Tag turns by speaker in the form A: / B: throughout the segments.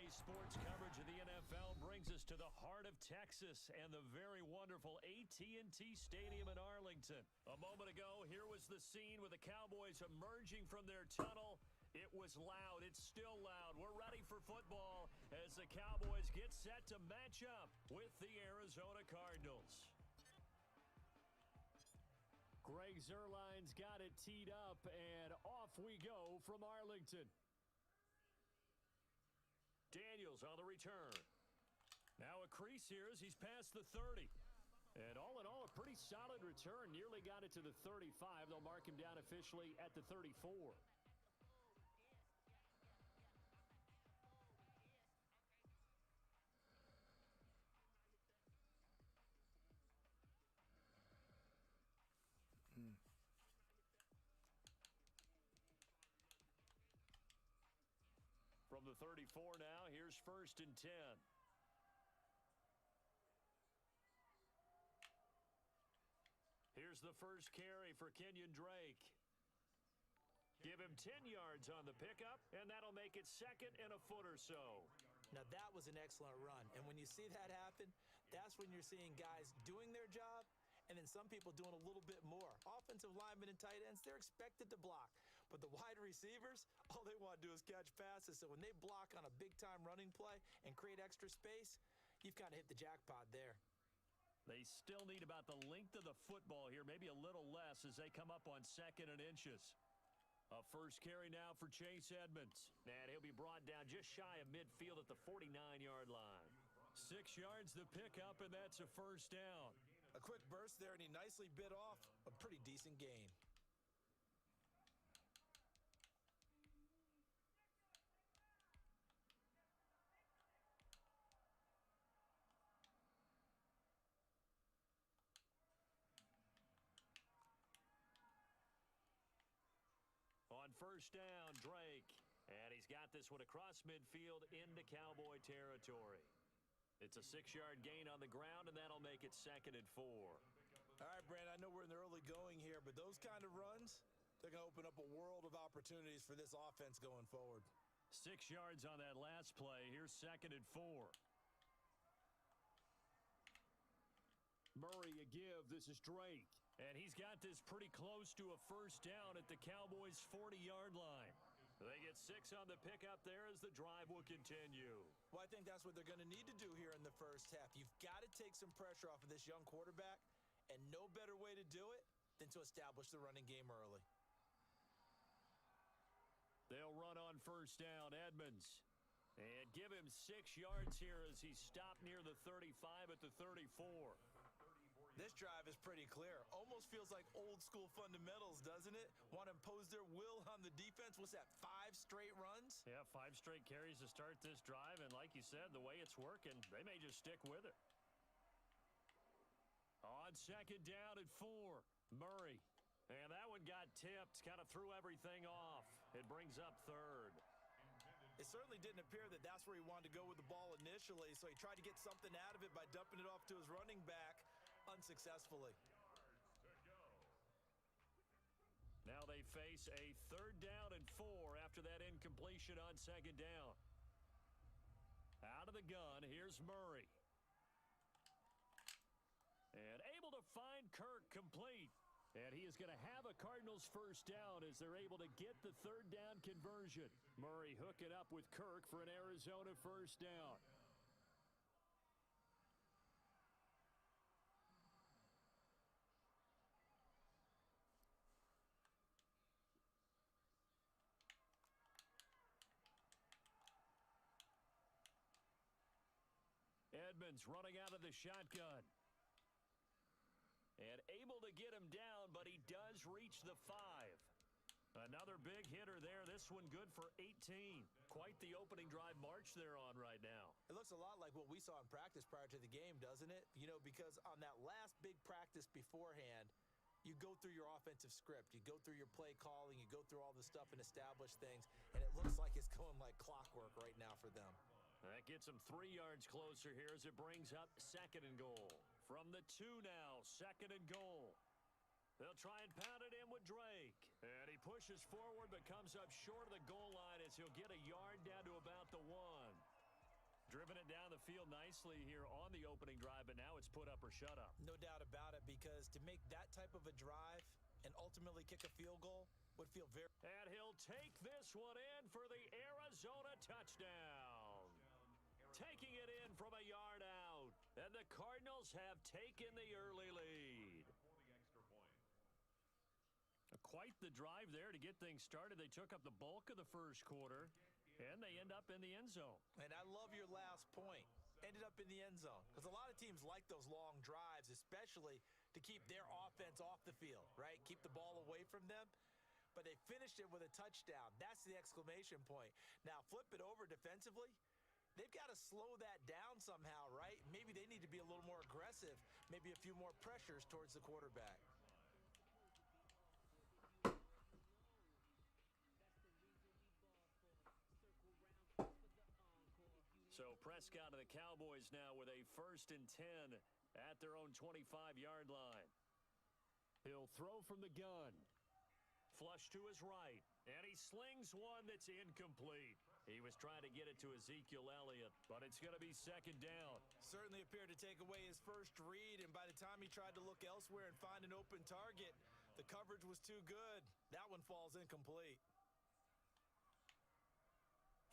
A: Today's sports coverage of the NFL brings us to the heart of Texas and the very wonderful AT&T Stadium in Arlington. A moment ago, here was the scene with the Cowboys emerging from their tunnel. It was loud. It's still loud. We're ready for football as the Cowboys get set to match up with the Arizona Cardinals. Greg Zuerlein's got it teed up, and off we go from Arlington. Daniels on the return. Now a crease here as he's past the 30. And all in all, a pretty solid return. Nearly got it to the 35. They'll mark him down officially at the 34. From the 34 now, here's 1st and 10. Here's the first carry for Kenyon Drake. Give him 10 yards on the pickup, and that'll make it 2nd and a foot or so.
B: Now, that was an excellent run. And when you see that happen, that's when you're seeing guys doing their job and then some people doing a little bit more. Offensive linemen and tight ends, they're expected to block. But the wide receivers, all they want to do is catch passes. So when they block on a big-time running play and create extra space, you've kind of hit the jackpot there.
A: They still need about the length of the football here, maybe a little less as they come up on 2nd and inches. A first carry now for Chase Edmonds. And he'll be brought down just shy of midfield at the 49-yard line. 6 yards the pickup, and that's a first down.
B: A quick burst there, and he nicely bit off a pretty decent gain.
A: On first down, Drake. And he's got this one across midfield into Cowboy territory. It's a 6-yard gain on the ground, and that'll make it 2nd and 4.
B: All right, Brand, I know we're in the early going here, but those kind of runs, they're going to open up a world of opportunities for this offense going forward.
A: 6 yards on that last play. Here's 2nd and 4. Murray a give. This is Drake. And he's got this pretty close to a first down at the Cowboys' 40-yard line. They get 6 on the pickup there as the drive will continue.
B: Well, I think that's what they're going to need to do here in the first half. You've got to take some pressure off of this young quarterback, and no better way to do it than to establish the running game early.
A: They'll run on first down, Edmonds. And give him 6 yards here as he's stopped near the 35 at the 34.
B: This drive is pretty clear. Almost feels like old school fundamentals, doesn't it? Want to impose their will on the defense. What's that, 5 straight runs?
A: Yeah, 5 straight carries to start this drive. And like you said, the way it's working, they may just stick with it. On 2nd down at 4, Murray. And that one got tipped, kind of threw everything off. It brings up 3rd.
B: It certainly didn't appear that that's where he wanted to go with the ball initially, so he tried to get something out of it by dumping it off to his running back unsuccessfully.
A: Now they face a 3rd down and 4 after that incompletion on 2nd down. Out of the gun, here's Murray. And able to find Kirk complete. And he is going to have a Cardinals first down as they're able to get the 3rd down conversion. Murray hooking up with Kirk for an Arizona first down. Edmonds running out of the shotgun. And able to get him down, but he does reach the 5. Another big hitter there. This one good for 18. Quite the opening drive march they're on right now.
B: It looks a lot like what we saw in practice prior to the game, doesn't it? You know, because on that last big practice beforehand, you go through your offensive script. You go through your play calling. You go through all the stuff and establish things. And it looks like it's going like clockwork right now for them.
A: That gets them 3 yards closer here as it brings up 2nd and goal. From the 2 now, 2nd and goal. They'll try and pound it in with Drake. And he pushes forward but comes up short of the goal line as he'll get a yard down to about the 1. Driven it down the field nicely here on the opening drive, but now it's put up or shut up.
B: No doubt about it, because to make that type of a drive and ultimately kick a field goal would feel very...
A: And he'll take this one in for the Arizona touchdown. Taking it in from a yard out. And the Cardinals have taken the early lead. Quite the drive there to get things started. They took up the bulk of the first quarter, and they end up in the end zone.
B: And I love your last point. Ended up in the end zone. Because a lot of teams like those long drives, especially to keep their offense off the field, right? Keep the ball away from them. But they finished it with a touchdown. That's the exclamation point. Now, flip it over defensively. They've got to slow that down somehow, right? Maybe they need to be a little more aggressive. Maybe a few more pressures towards the quarterback.
A: So Prescott of the Cowboys now with a 1st and 10 at their own 25-yard line. He'll throw from the gun. Flush to his right. And he slings one that's incomplete. He was trying to get it to Ezekiel Elliott, but it's going to be 2nd down.
B: Certainly appeared to take away his first read, and by the time he tried to look elsewhere and find an open target, the coverage was too good. That one falls incomplete.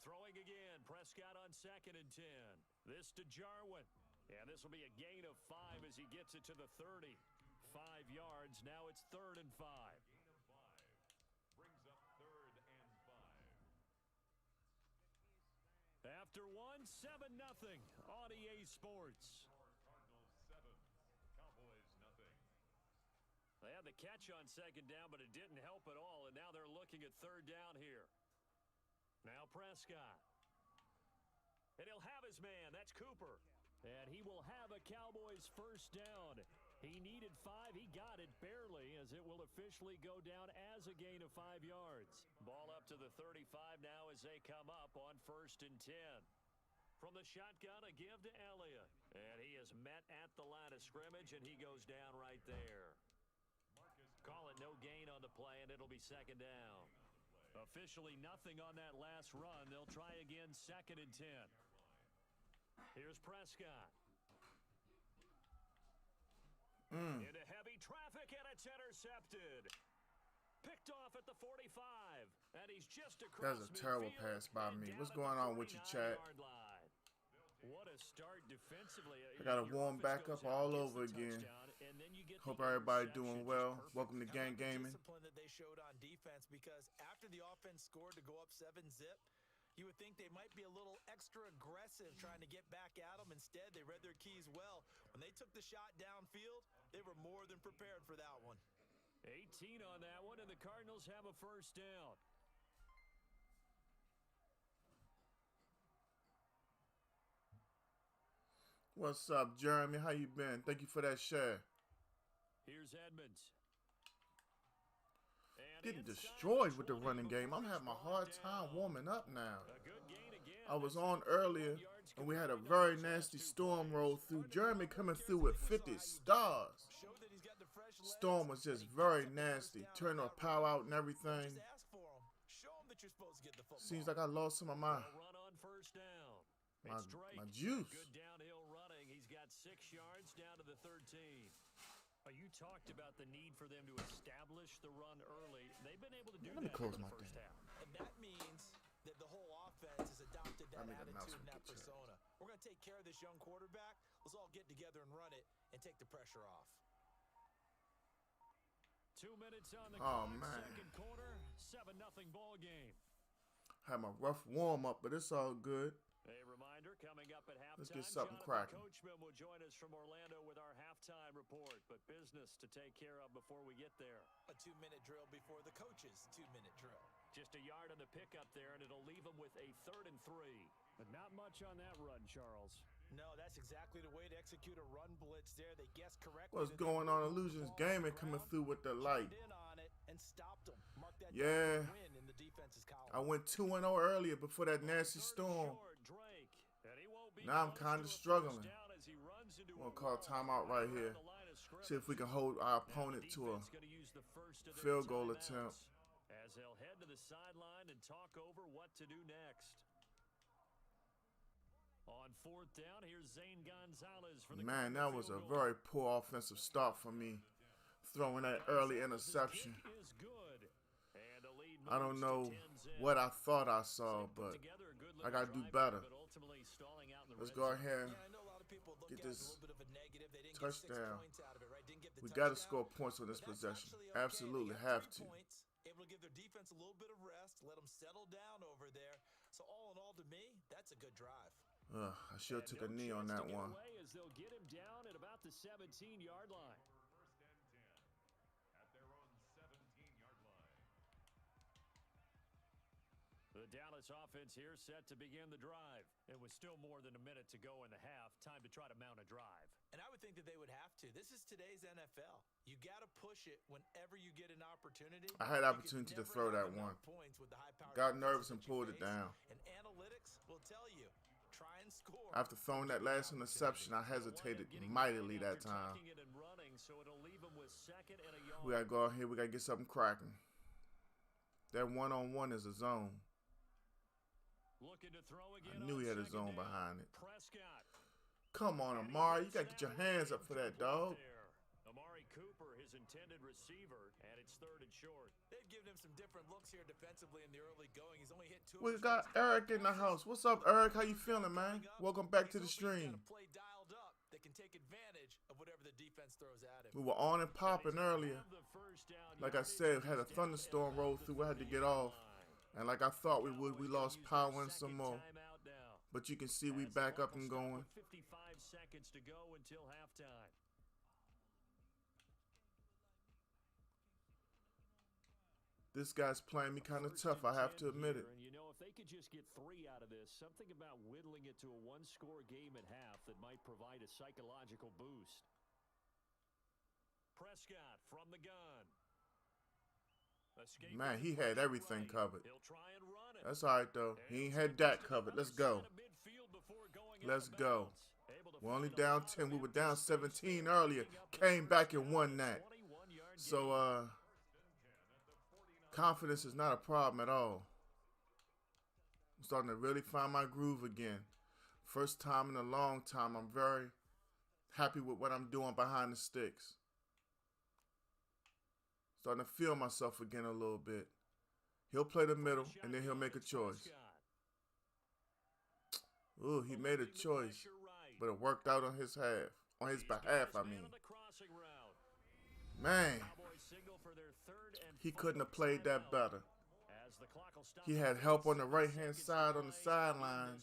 A: Throwing again, Prescott on 2nd and 10. This to Jarwin. And this will be a gain of 5 as he gets it to the 30. 5 yards, now it's 3rd and 5.
C: Brings up 3rd and 5.
A: After one, 7-0 on EA Sports.
C: Cardinals 7, Cowboys nothing.
A: They had the catch on 2nd down, but it didn't help at all, and now they're looking at 3rd down here. Now Prescott. And he'll have his man. That's Cooper. And he will have a Cowboys 1st down. He needed 5. He got it barely, as it will officially go down as a gain of 5 yards. Ball up to the 35 now as they come up on 1st and 10. From the shotgun, a give to Elliott. And he is met at the line of scrimmage, and he goes down right there. Call it no gain on the play, and it'll be 2nd down. Officially nothing on that last run. They'll try again 2nd and 10. Here's Prescott. Into heavy traffic, and it's intercepted. Picked off at the 45, and he's just across.
D: That's a terrible pass by me. What's going on with you, chat?
A: What a start defensively.
D: I gotta warm back up all over again. Hope everybody doing well. Welcome to Gang Gaming.
B: Discipline that they showed on defense, because after the offense scored to go up 7-zip, you would think they might be a little extra aggressive trying to get back at them. Instead, they read their keys well. When they took the shot downfield, they were more than prepared for that one.
A: 18 on that one, and the Cardinals have a 1st down.
D: What's up, Jeremy? How you been? Thank you for that share.
A: Here's Edmonds.
D: Getting destroyed with the running game. I'm having a hard time warming up now. I was on earlier, and we had a very nasty storm roll through. Jeremy coming through with 50 stars. Storm was just very nasty. Turned our power out and everything. Seems like I lost some of my juice.
A: Good downhill running. He's got 6 yards down to the 13. You talked about the need for them to establish the run early. They've been able to do that in the first half.
B: And that means that the whole offense has adopted that attitude and that persona. We're going to take care of this young quarterback. Let's all get together and run it and take the pressure off.
A: 2 minutes on the clock, 2nd quarter, 7-0 ball game.
D: Had my rough warm up, but it's all good.
A: A reminder, coming up at halftime,
D: let's get something cracking.
A: Coachman will join us from Orlando with our halftime report, but business to take care of before we get there.
B: A 2-minute drill before the coach's 2-minute drill.
A: Just a yard on the pickup there, and it'll leave them with a 3rd and 3. But not much on that run, Charles.
B: No, that's exactly the way to execute a run blitz there. They guessed correctly.
D: What's going on? Illusions Gaming coming through with the light.
B: And stopped them. Mark that
D: yeah.
B: win in the defense's column.
D: I went 2-0 earlier before that nasty storm. Now I'm kind of struggling. I'm going to call timeout right here. See if we can hold our opponent to a field goal attempt.
A: As they'll head to the sideline and talk over what to do next. On fourth down, here's Zane Gonzalez for the
D: Man, that was a very poor offensive start for me. Throwing that early interception.
A: Is good. And the lead
D: I don't
A: moves to
D: know
A: 10-zip.
D: what I thought I saw,
A: Put
D: but
A: together a good
D: I
A: little
D: got to do
A: drive
D: better.
A: there, but ultimately stalling out in the
D: Let's
A: red
D: go
A: zone.
D: ahead.
B: Yeah, I know a lot of people look
D: Get
B: at it
D: this
B: as a little bit of a negative. They didn't
D: touchdown.
B: get 6 points out of it, right? Didn't get the
D: We got to
B: touchdown.
D: score points on this
B: But that's
D: possession.
B: actually okay.
D: Absolutely
B: They got
D: have
B: 3
D: to.
B: points, able to give their defense a little bit of rest, let them settle down over there. So all in all, to me, that's a good drive.
D: I should have took a knee on that one.
A: As they'll get him down at about the 17-yard line.
C: First and 10 at their own 17-yard line.
A: The Dallas offense here set to begin the drive. It was still more than a minute to go in the half. Time to try to mount a drive.
B: And I would think that they would have to. This is today's NFL. You got to push it whenever you get an opportunity.
D: I had
B: You
D: opportunity
B: can
D: to throw
B: never
D: that
B: have
D: one.
B: enough points with the high-powered
D: Got nervous
B: offenses
D: and
B: that you
D: pulled it
B: face.
D: down.
B: And analytics will tell you, try and score.
D: After throwing that last interception, I hesitated mightily that time.
A: It and running, so it'll leave him with second and a yard.
D: We got to go out here. We got to get something cracking. That one-on-one is a zone.
A: Looking to throw again.
D: I knew he had a
A: second
D: zone
A: down.
D: behind it.
A: Prescott.
D: Come on, Amari. You got to get your hands up for that, dog.
A: Amari Cooper, his intended receiver, and it's third and short.
B: They've given him some different looks here defensively in the early going. He's only hit 2
D: We got Eric in the house. What's up, Eric? How you feeling, man? Welcome back to the stream.
B: Play dialed up that can take advantage of whatever the defense throws at him.
D: We were on and popping earlier. Like I said, had a thunderstorm roll through. I had to get off. And like I thought we would, we lost power and some more. But you can see we back up and going.
A: 55 seconds to go until halftime.
D: This guy's playing me kind of tough, I have to admit it.
A: And you know, if they could just get 3 out of this, something about whittling it to a one-score game at half that might provide a psychological boost. Prescott from the gun. Escape
D: Man, he had everything covered.
A: He'll try and run it.
D: That's all right, though. He ain't had that covered. Let's go. Let's go. We're only down 10. We were down 17 earlier. Came back and won that. So, confidence is not a problem at all. I'm starting to really find my groove again. First time in a long time. I'm very happy with what I'm doing behind the sticks. Starting to feel myself again a little bit. He'll play the middle, and then he'll make a choice. Ooh, he made a choice, but it worked out on his behalf, I mean. Man, he couldn't have played that better. He had help on the right-hand side on the sideline.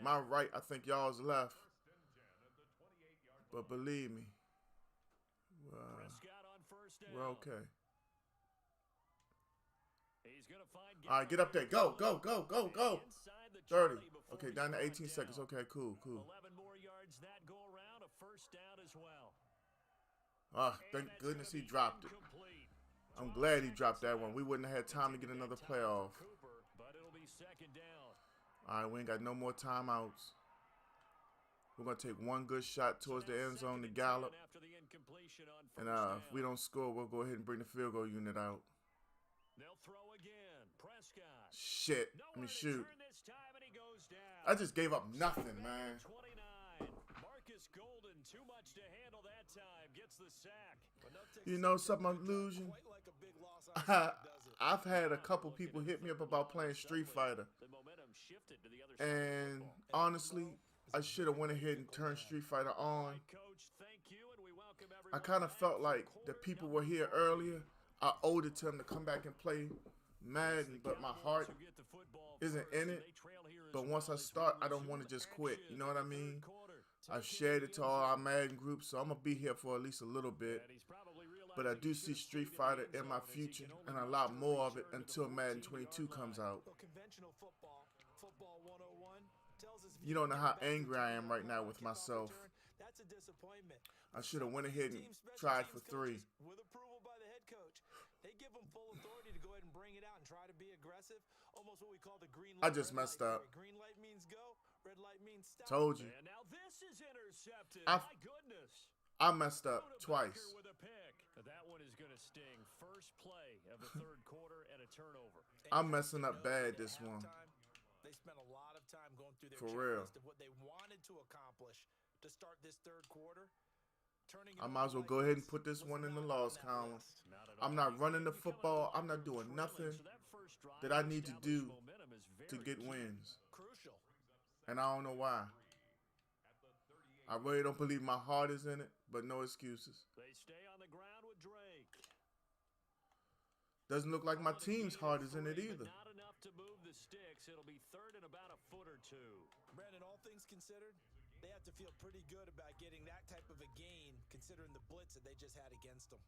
D: My right, I think y'all's left. But believe me, we're okay. All right, get up there. Go, go, go, go, go. 30. Okay, down to 18 seconds. Okay, cool, cool.
A: 11 more yards that go around, a first down as well.
D: Thank goodness he dropped it. I'm glad he dropped that one. We wouldn't have had time to get another playoff.
A: But it'll be second down.
D: All right, we ain't got no more timeouts. We're going to take one good shot towards the end zone to Gallup. And if we don't score, we'll go ahead and bring the field goal unit out.
A: They'll throw again. Prescott.
D: Shit. Let me shoot. I just gave up nothing, man.
A: 29. Marcus Golden, too much to handle that time. Gets the sack.
D: You know something I'm losing? I've had a couple people hit me up about playing Street Fighter. And honestly, I should have went ahead and turned Street Fighter on. I kind of felt like the people were here earlier. I owed it to them to come back and play Madden, but my heart isn't in it. But once I start, I don't want to just quit. You know what I mean? I've shared it to all our Madden groups, so I'm going to be here for at least a little bit. But I do see Street Fighter in my future, and a lot more of it until Madden 22 comes out. You don't know how angry I am right now with myself. I should have went ahead and tried for 3.
B: With approval by the head coach, they give them full authority to go ahead and bring it out and try to be aggressive. Almost what we call the green light.
D: I just messed up.
B: Green light means go, red light means stop.
D: Told you.
A: And now this is intercepted. My goodness.
D: I messed up twice.
A: With a pick. That one is going to sting. First play of the third quarter and a turnover.
D: I'm messing up bad this one.
B: They spent a lot of time going through their
D: For real.
B: checklist of what they wanted to accomplish to start this third quarter.
D: I might as well go ahead and put this one in the loss column. I'm not running the football. I'm not doing nothing that I need to do to get wins.
B: Crucial.
D: And I don't know why. I really don't believe my heart is in it, but no excuses.
A: They stay on the ground with Drake.
D: Doesn't look like my team's heart is in it either.
A: Not enough to move the sticks. It'll be third and about a foot or two.
B: Brandon, all things considered, they have to feel pretty good about getting that type of a gain, considering the blitz that they just had against them.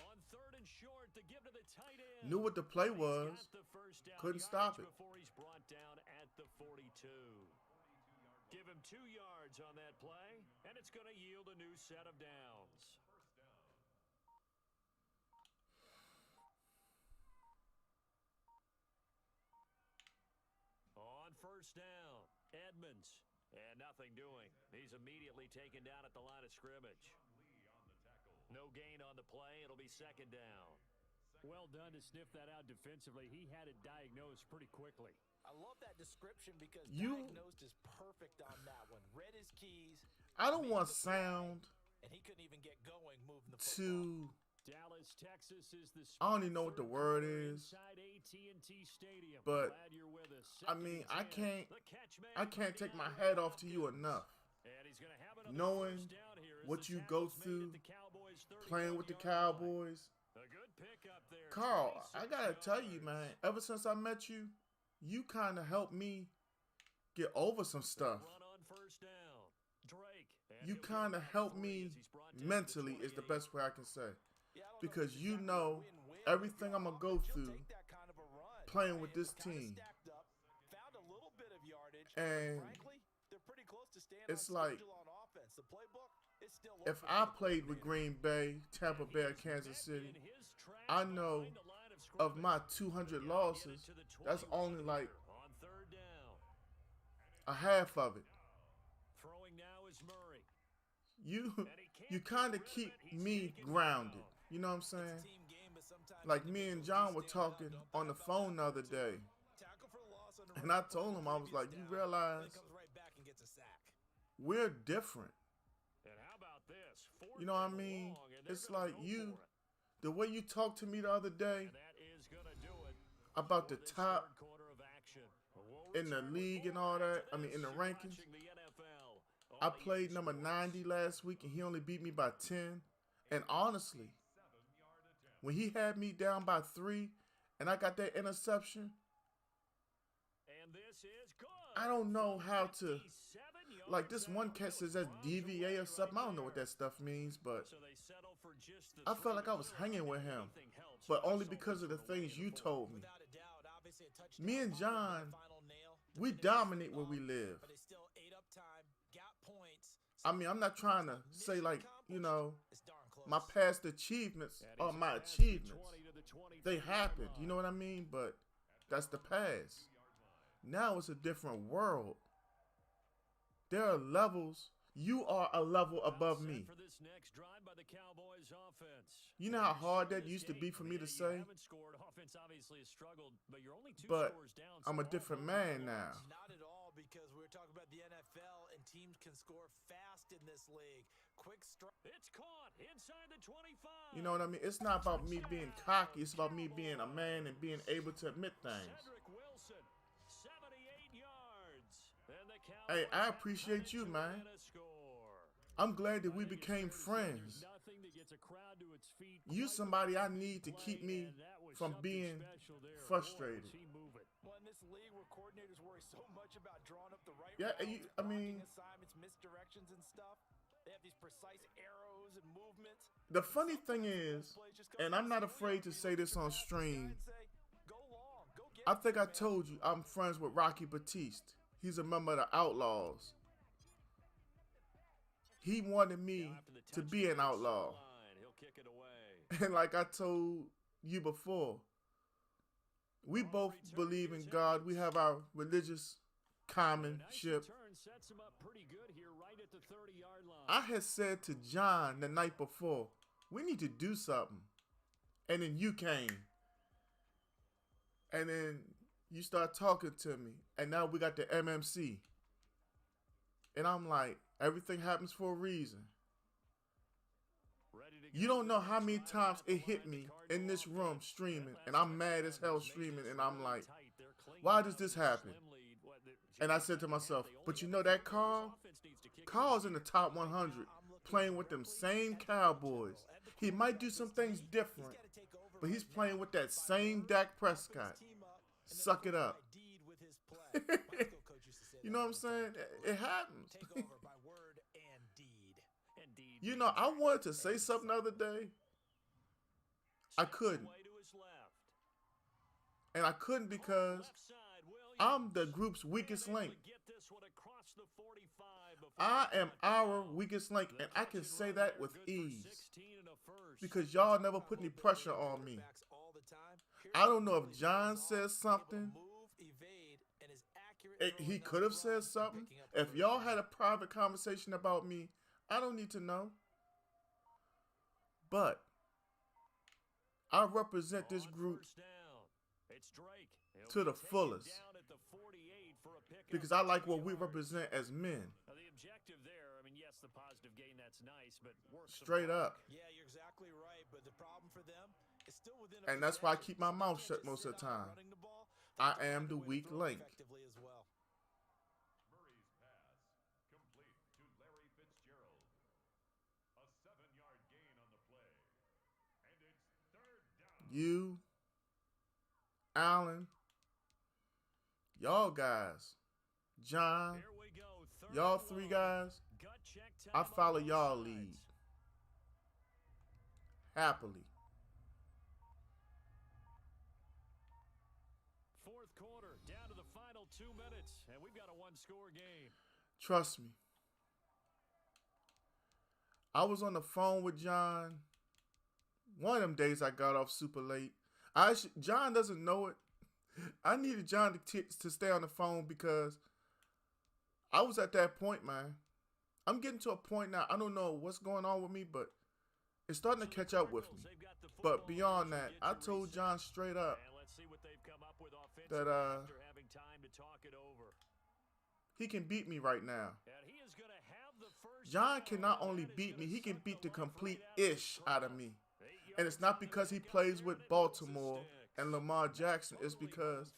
A: On third and short, to give to the tight end.
D: Knew what the play was. Couldn't stop it.
A: Before he's brought down at the 42. Give him 2 yards on that play, and it's going to yield a new set of downs. On first down, Edmonds, and nothing doing. He's immediately taken down at the line of scrimmage. No gain on the play. It'll be second down.
E: Well done to sniff that out defensively. He had it diagnosed pretty quickly.
B: I love that description because diagnosed is perfect on that one. Read his keys.
D: I don't want sound
B: and he couldn't even get going moving the football.
A: Dallas, Texas is the
D: I don't even know what the word is.
A: AT&T Stadium.
D: But
A: Glad you're with us.
D: I mean, I can't take my
A: hat
D: hat off to you enough. Knowing what you go through, playing with the Cowboys.
A: A good pick up there.
D: Carl, I gotta tell you, man, ever since I met you, you kind of helped me get over some stuff. You kind of helped me mentally is the best way I can say. Because you know everything I'm going to go through playing with this team. And it's like, if I played with Green Bay, Tampa Bay, or Kansas City, I know of my 200 losses, that's only like a half of it. You kind of keep me grounded. You know what I'm saying? Like me and John were talking on the phone the other day. And I told him, I was like, you realize we're different. You know what I mean? It's like the way you talked to me the other day about the top in the league and all that, I mean in the rankings. I played number 90 last week and he only beat me by 10. And honestly, when he had me down by 3 and I got that interception, I don't know how to, like this one cat says that's DVA or something. I don't know what that stuff means, but I felt like I was hanging with him, but only because of the things you told me. Me and John, we dominate where we live. I mean, I'm not trying to say like, you know, my past achievements are my achievements. They happened, you know what I mean? But that's the past. Now it's a different world. There are levels. You are a level above me. You know how hard that used to be for me to say? But I'm a different man now.
B: Not at all, because we're talking about the NFL and teams can score fast in this league. Quick strike.
A: It's caught inside the 25.
D: You know what I mean? It's not about me being cocky. It's about me being a man and being able to admit things. Hey, I appreciate you, man. I'm glad that we became friends. You somebody I need to keep me from being frustrated.
B: Well, in this league where coordinators worry so much about drawing up the right
D: I mean,
B: assignments, misdirections and stuff. They have these precise arrows and movements.
D: The funny thing is, and I'm not afraid to say this on stream, I think I told you I'm friends with Rocky Batiste. He's a member of the Outlaws. He wanted me to be an outlaw. And like I told you before, we both believe in God. We have our religious commonship. I had said to John the night before, we need to do something. And then you came. And then You start talking to me, and now we got the MMC. And I'm like, everything happens for a reason. You don't know how many times it hit me in this room streaming, and I'm mad as hell streaming, and I'm like, why does this happen? And I said to myself, but you know that Carl's in the top 100, playing with them same Cowboys. He might do some things different, but he's playing with that same Dak Prescott. Suck it up. You know what I'm saying? It happens. You know, I wanted to say something the other day. I couldn't. And I couldn't because I'm the group's weakest link. I am our weakest link, and I can say that with ease because y'all never put any pressure on me. I don't know if John says something. He could have said something. If y'all had a private conversation about me, I don't need to know. But I represent this group to the fullest because I like what we represent as men.
E: The objective there, I mean, yes, the positive gain, that's nice, but
D: straight up.
B: Yeah, you're exactly right, but the problem for them is still within
D: and that's why I keep my mouth shut most of the time. I am the weak link.
C: Murray's pass complete to Larry Fitzgerald. A 7-yard gain on the play. And it's 3rd down.
D: You, Allen, y'all guys, John, y'all 3 guys, I follow y'all lead. Happily.
E: Fourth quarter, down to the final 2 minutes, and we've got a 1-score game.
D: Trust me. I was on the phone with John. One of them days I got off super late. John doesn't know it. I needed John to stay on the phone because I was at that point, man. I'm getting to a point now. I don't know what's going on with me, but it's starting to catch up with me. But beyond that, I told John straight up that he can beat me right now. John can not only beat me, he can beat the complete ish out of me. And it's not because he plays with Baltimore and Lamar Jackson. It's because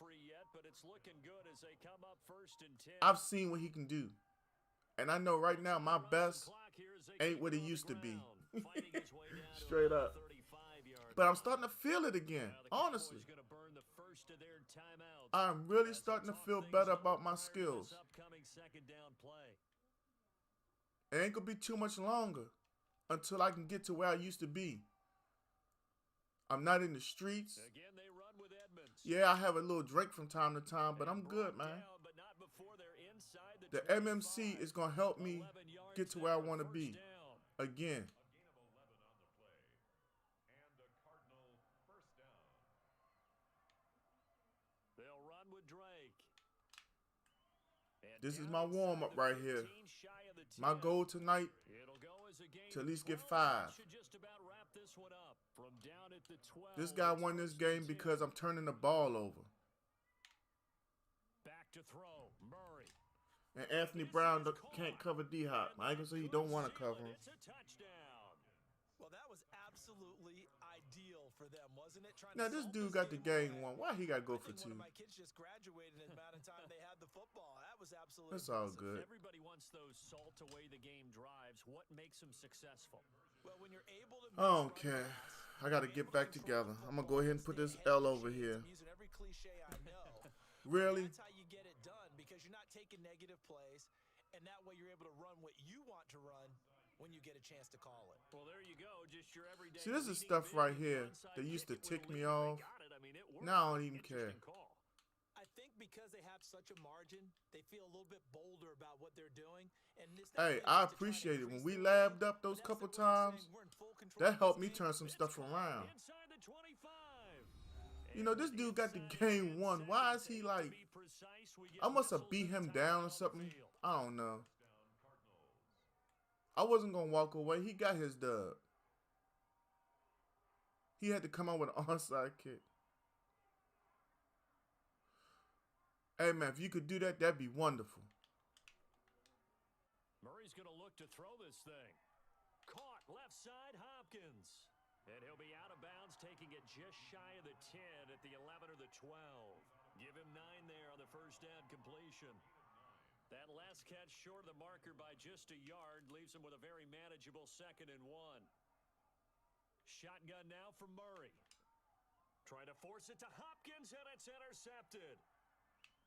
D: I've seen what he can do. And I know right now my best ain't what it used to be. Straight up. But I'm starting to feel it again, honestly. I'm really starting to feel better about my skills. It ain't going to be too much longer until I can get to where I used to be. I'm not in the streets. Yeah, I have a little drink from time to time, but I'm good, man. The MMC is going to help me get to where I want to be. Again. This is my warm-up right here. My goal tonight, to at least get 5. This guy won this game because I'm turning the ball over.
E: Back to throw, Murray.
D: And Anthony Brown can't cover D-Hop. I ain't gonna say he don't want to cover him.
B: Well, that was absolutely ideal for them, wasn't it?
D: Now this dude got the game won. Why he got to go for 2?
B: My kids just graduated in the amount of time they had the football. That was absolutely.
D: That's all good.
E: Everybody wants those salt away the game drives. What makes them successful?
B: Well, when you're able to.
D: I don't care. I got to get back together. I'm gonna go ahead and put this L over here.
B: Every cliche I know.
D: Really?
B: That's how you get it done because you're not taking negative plays, and that way you're able to run what you want to run when you get a chance to call it.
E: Well, there you go. Just your everyday.
D: See, this is stuff right here that used to tick me off. Now I don't even care.
B: I think because they have such a margin, they feel a little bit bolder about what they're doing. And
D: hey, I appreciate it. When we labbed up those couple times, that helped me turn some stuff around. You know, this dude got the game won. Why is he like... I must have beat him down or something. I don't know. I wasn't going to walk away. He got his dub. He had to come out with an onside kick. Hey, man, if you could do that, that'd be wonderful.
A: Murray's going to look to throw this thing. Caught left side, Hopkins. And he'll be out of bounds, taking it just shy of the 10 at the 11 or the 12. Give him 9 there on the first down completion. That last catch short of the marker by just a yard leaves him with a very manageable 2nd and 1. Shotgun now from Murray. Trying to force it to Hopkins, and it's intercepted.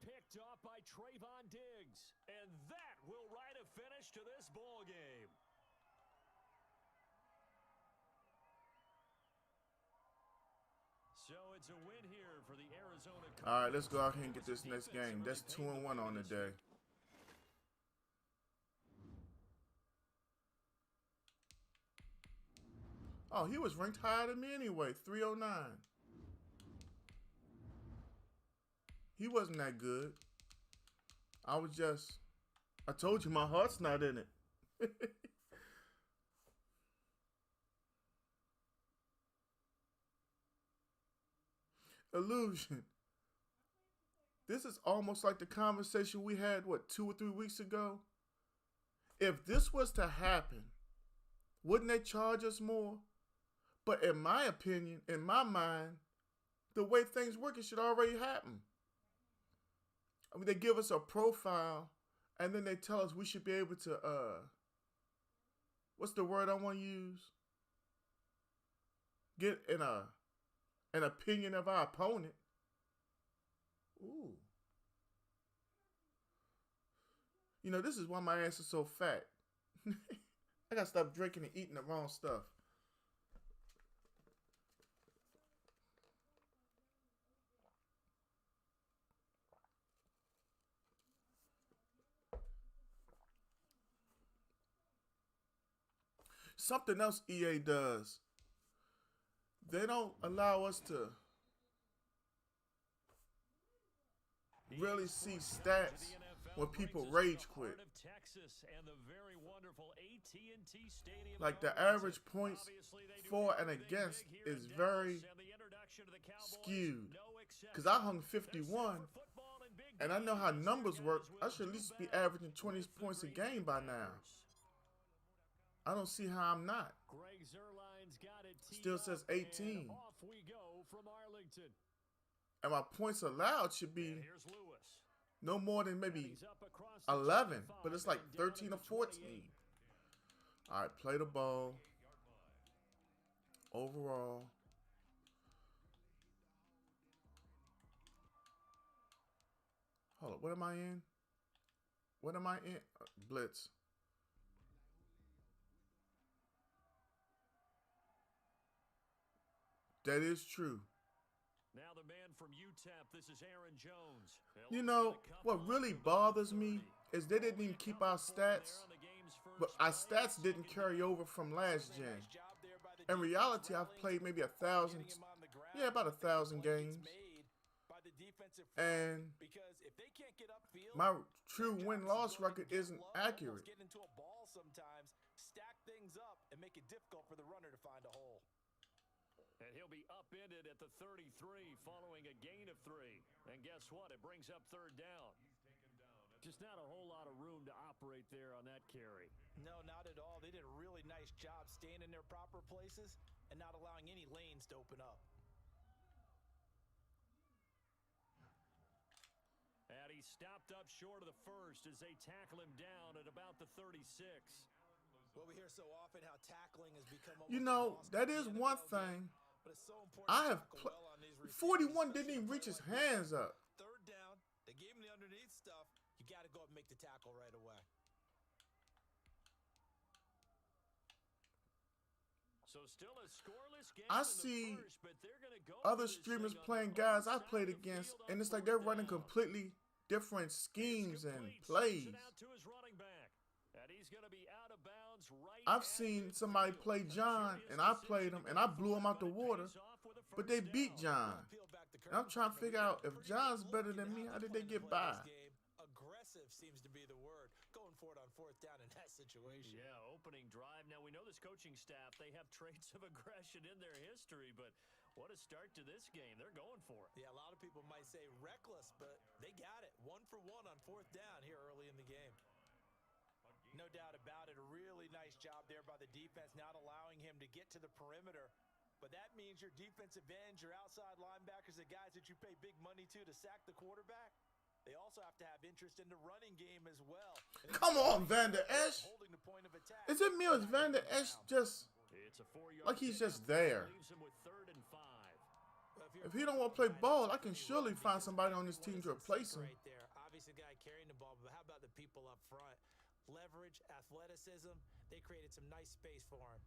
A: Picked off by Trayvon Diggs. And that will write a finish to this ball game. So it's a win here for the Arizona Cardinals.
D: All right, let's go out here and get this next game. That's 2-1 on the day. Oh, he was ranked higher than me anyway, 309. He wasn't that good. I told you my heart's not in it. Illusion. This is almost like the conversation we had, 2 or 3 weeks ago? If this was to happen, wouldn't they charge us more? But in my opinion, in my mind, the way things work, it should already happen. I mean, they give us a profile, and then they tell us we should be able to, what's the word I want to use? Get an opinion of our opponent. Ooh. You know, this is why my ass is so fat. I gotta stop drinking and eating the wrong stuff. Something else EA does. They don't allow us to really see stats when people rage quit. Like the average points for and against is very skewed. Because I hung 51, and I know how numbers work. I should at least be averaging 20 points a game by now. I don't see how I'm not. Still says 18. And my points allowed should be no more than maybe 11, but it's like 13 or 14. All right, play the ball. Overall. Hold up, what am I in? What am I in? Blitz. That is true.
A: Now the man from UTEP, this is Aaron Jones.
D: You know, what really bothers me is they didn't even keep our stats, but our stats didn't carry over from last gen. In reality, I've played maybe 1,000, about 1,000 games. And my true win-loss record isn't accurate.
B: Stack things up and make it difficult for the runner to find a hole.
A: And he'll be upended at the 33 following a gain of 3. And guess what? It brings up 3rd down. Just not a whole lot of room to operate there on that carry.
B: No, not at all. They did a really nice job staying in their proper places and not allowing any lanes to open up.
A: And he stopped up short of the first as they tackle him down at about the 36.
B: Well, we hear so often how tackling has become
D: You know, that is one thing. I have 41 didn't even reach his hands up.
B: 3rd down, they gave him the underneath stuff. You got to go up and make the tackle right away.
A: So still a scoreless game.
D: I see
A: first, but they're gonna go
D: other streamers playing guys I played against, and it's like they're running completely different schemes and plays. I've seen somebody play John, and I played him, and I blew him out the water, but they beat John. And I'm trying to figure out, if John's better than me, how did they get by?
B: Aggressive seems to be the word. Going for it on 4th down in that situation.
A: Yeah, opening drive. Now, we know this coaching staff, they have traits of aggression in their history, but What a start to this game. They're going for it.
B: Yeah, a lot of people might say reckless, but they got it. 1 for 1 on 4th down here early in the game. No doubt about it. A really nice job there by the defense, not allowing him to get to the perimeter. But that means your defensive ends, your outside linebackers, the guys that you pay big money to sack the quarterback, they also have to have interest in the running game as well.
D: Come on, Van Der Esch. Is it me or is Van Der Esch just like he's just there? If he don't want to play ball, I can surely find somebody on this team to replace him.
B: Right there. Obviously, the guy carrying the ball, but how about the people up front? Leverage, athleticism. They created some nice space for him.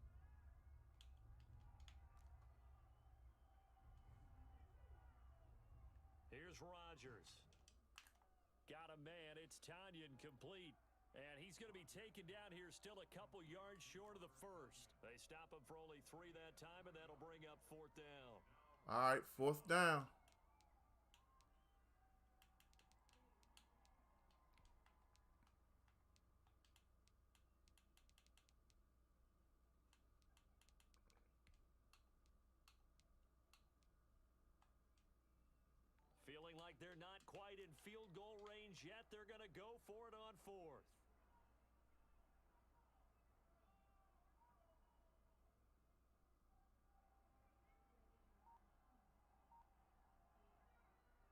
A: Here's Rodgers. Got a man. It's Tanyan complete. And he's going to be taken down here still a couple yards short of the first. They stop him for only 3 that time, and that'll bring up 4th down.
D: All right, 4th down.
A: Feeling like they're not quite in field goal range yet, they're going to go for it on 4th.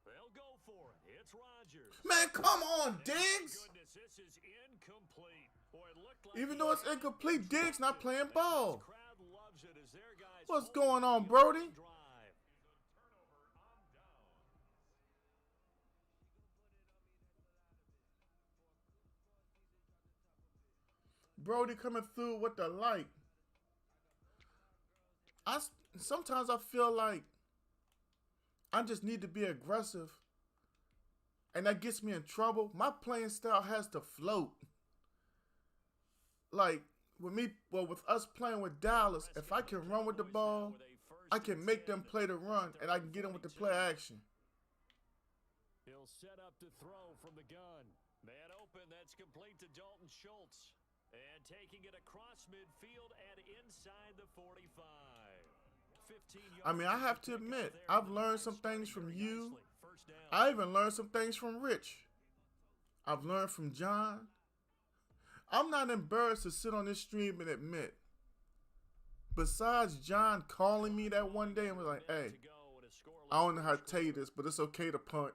A: They'll go for it. It's Rodgers.
D: Man, come on, Diggs.
A: Goodness, this is incomplete. Boy, it looked like
D: Even though it's incomplete, Diggs not playing ball.
A: Crowd loves it as their guys
D: What's
A: hold
D: going on,
A: the
D: Brody?
A: drive.
D: Brody coming through with the light. Sometimes I feel like I just need to be aggressive, and that gets me in trouble. My playing style has to float. Like with us playing with Dallas, if I can run with the ball, I can make them play the run, and I can get them with the play action.
A: He'll set up to throw from the gun. Man open, that's complete to Dalton Schultz. And taking it across midfield and inside the 45. 15 yards.
D: I mean, I have to admit, I've learned some things from you. I even learned some things from Rich. I've learned from John. I'm not embarrassed to sit on this stream and admit, besides John calling me that one day and was like, hey, I don't know how to tell you this, but it's okay to punt.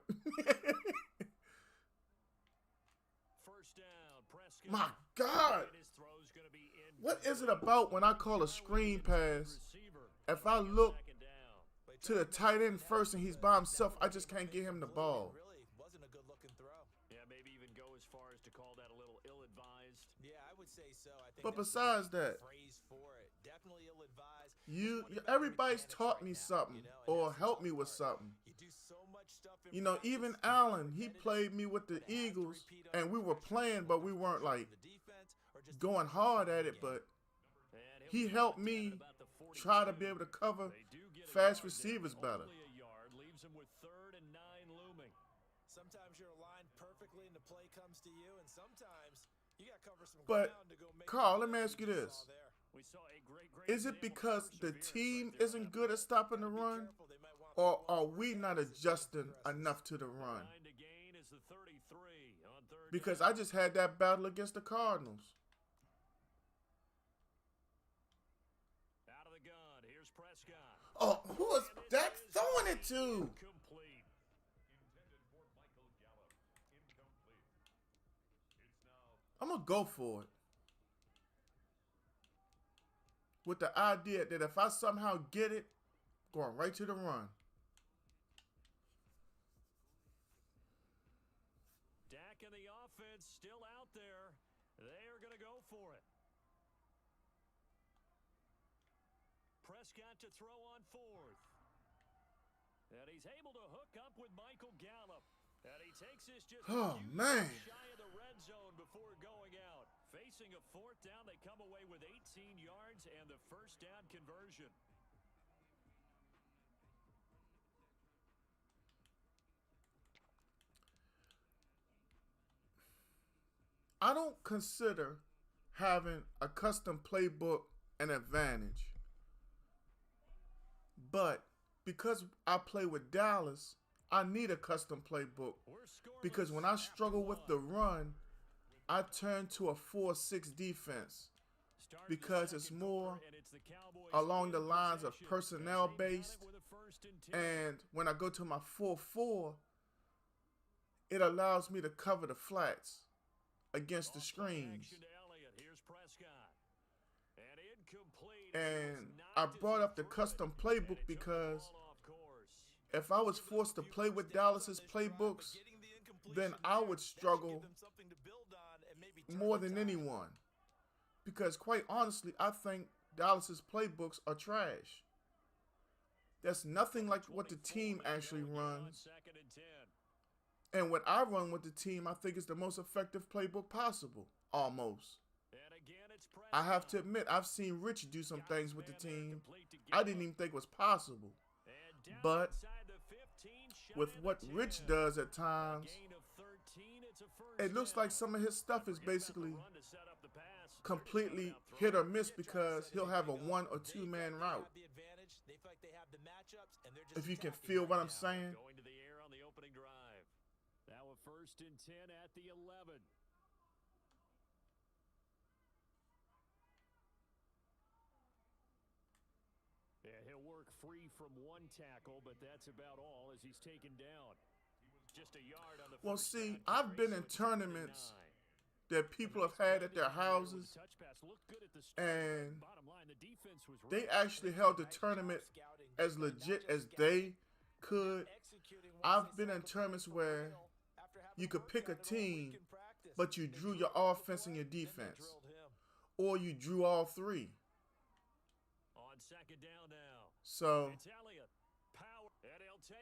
D: My God. What is it about when I call a screen pass? If I look to the tight end first and he's by himself, I just can't get him the ball.
B: Really wasn't a good looking throw.
A: Yeah, maybe even go as far as to call that a little ill-advised.
B: Yeah, I would say so. I think
D: But besides that,
B: phrase for it. Definitely ill-advised.
D: everybody's taught me something or helped me with something.
B: You do so much stuff in
D: You know, even Allen, he played me with the Eagles, and we were playing, but we weren't like going hard at it, but he helped me try to be able to cover fast receivers better.
B: Sometimes you're aligned perfectly and the play comes to you, and sometimes you got to cover some
D: But,
B: ground to go make
D: Carl, let me ask you this.
A: We saw a great
D: Is it because the team isn't good at stopping the run, or are we not adjusting enough to the run? Because I just had that battle against the Cardinals.
A: Out of the gun, here's Prescott.
D: Oh, who is that throwing it to?
A: Complete.
D: I'm going to go for it. With the idea that if I somehow get it, going right to the run.
A: Dak and the offense still out there. They are going to go for it. Prescott to throw on 4th. And he's able to hook up with Michael Gallup. And he takes this just
D: man.
A: shy of the red zone before going out. Facing a 4th down, they come away with 18 yards and the first down conversion.
D: I don't consider having a custom playbook an advantage. But because I play with Dallas, I need a custom playbook because when I struggle with the run, I turn to a 4-6 defense because it's more along the lines of personnel based, and when I go to my 4-4, it allows me to cover the flats against the screens. And I brought up the custom playbook because if I was forced to play with Dallas's playbooks, then I would struggle more than anyone. Because quite honestly, I think Dallas's playbooks are trash. There's nothing like what the team actually runs. And what I run with the team, I think is the most effective playbook possible, almost. I have to admit, I've seen Rich do some things with the team I didn't even think was possible. But with what Rich does at times, it looks like some of his stuff is basically completely hit or miss because he'll have a 1 or 2 man route. If you can feel what I'm saying.
E: Going to the air on the opening drive. Now a 1st and 10 at the 11. Yeah, he'll work free from 1 tackle, but that's about all as he's taken down. Just a yard on the
D: Well,
E: first
D: see,
E: down.
D: I've been in tournaments that people have had at their houses, and they actually held the tournament as legit as they could. I've been in tournaments where you could pick a team, but you drew your offense and your defense, or you drew all 3.
E: On 2nd down now.
D: So,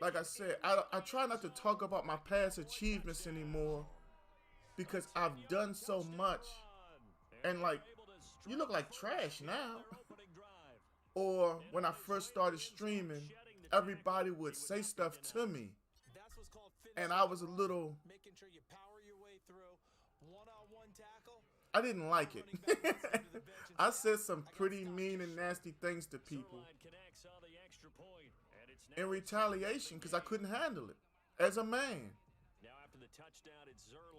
D: like I said, I try not to talk about my past achievements anymore because I've done so much. And like, you look like trash now. Or when I first started streaming, everybody would say stuff to me. And I was a little, I didn't like it. I said some pretty mean and nasty things to people in retaliation because I couldn't handle it as a man.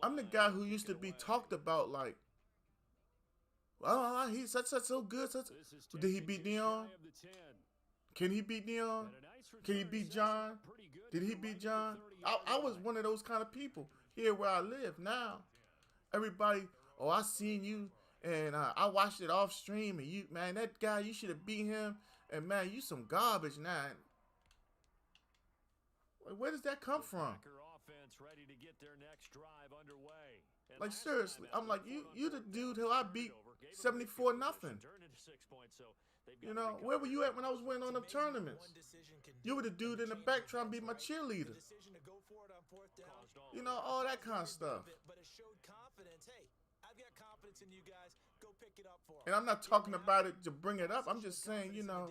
D: I'm the guy who used to be talked about like, well, he's such so good. Did he beat Dion? Can he beat Dion? Can he beat John? Did he beat John? I was one of those kind of people here where I live now. Everybody, oh, I seen you and I watched it off stream and you, man, that guy, you should have beat him. And man, you some garbage now. Where does that come from? Like seriously, I'm like, you the dude who I beat 74-0. You know, where were you at when I was winning on them tournaments? You were the dude in the back trying to be my cheerleader. You know, all that kind of stuff. And I'm not talking about it to bring it up. I'm just saying, you know,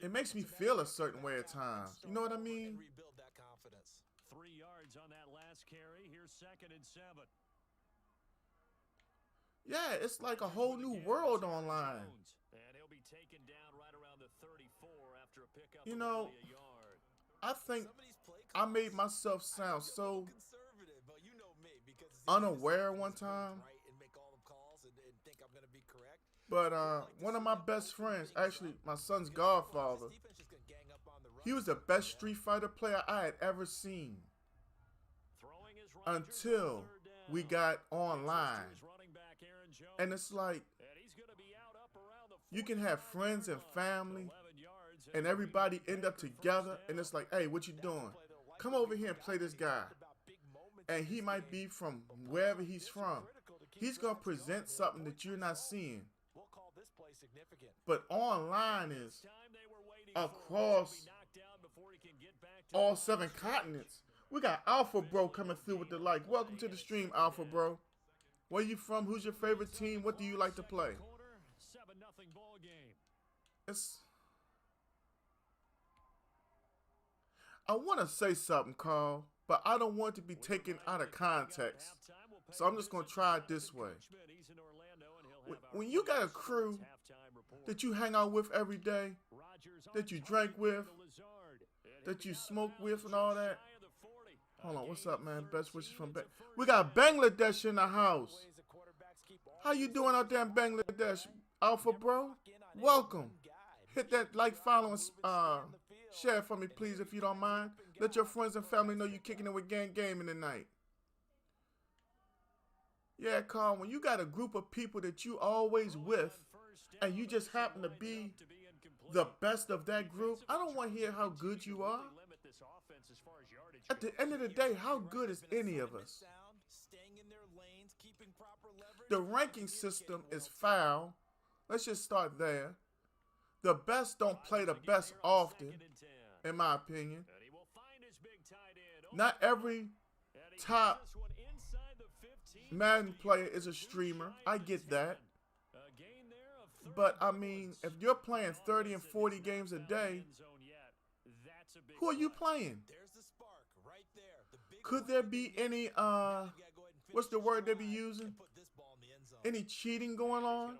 D: it makes me feel a certain way at times. You know what I mean?
E: 3 yards on that last carry. Here's 2nd and 7.
D: Yeah, it's like a whole new world online.
E: And he'll be taken down right around the 34 after a pickup.
D: You know, I think I made myself sound so unaware one time. But one of my best friends, actually my son's godfather, he was the best Street Fighter player I had ever seen until we got online. And it's like, you can have friends and family and everybody end up together and it's like, hey, what you doing? Come over here and play this guy. And he might be from wherever he's from. He's going to present something that you're not seeing. But online is across all 7 continents. We got Alpha Bro coming through with the like. Welcome to the stream, Alpha Bro. Where you from? Who's your favorite team? What do you like to play? I want to say something, Carl, but I don't want it to be taken out of context. So I'm just going to try it this way. When you got a crew that you hang out with every day, that you drank with, that you smoked with and all that. Hold on, what's up, man? Best wishes from we got Bangladesh in the house. How you doing out there in Bangladesh, Alpha Bro? Welcome. Hit that like, follow, and share for me, please, if you don't mind. Let your friends and family know you're kicking it with Gang Gaming tonight. Yeah, Carl, when you got a group of people that you always with, and you just happen to be the best of that group, I don't want to hear how good you are. At the end of the day, how good is any of us? The ranking system is foul. Let's just start there. The best don't play the best often, in my opinion. Not every top Madden player is a streamer. I get that. But, I mean, if you're playing 30 and 40 games a day, who are you playing? Could there be any, what's the word they be using? Any cheating going on?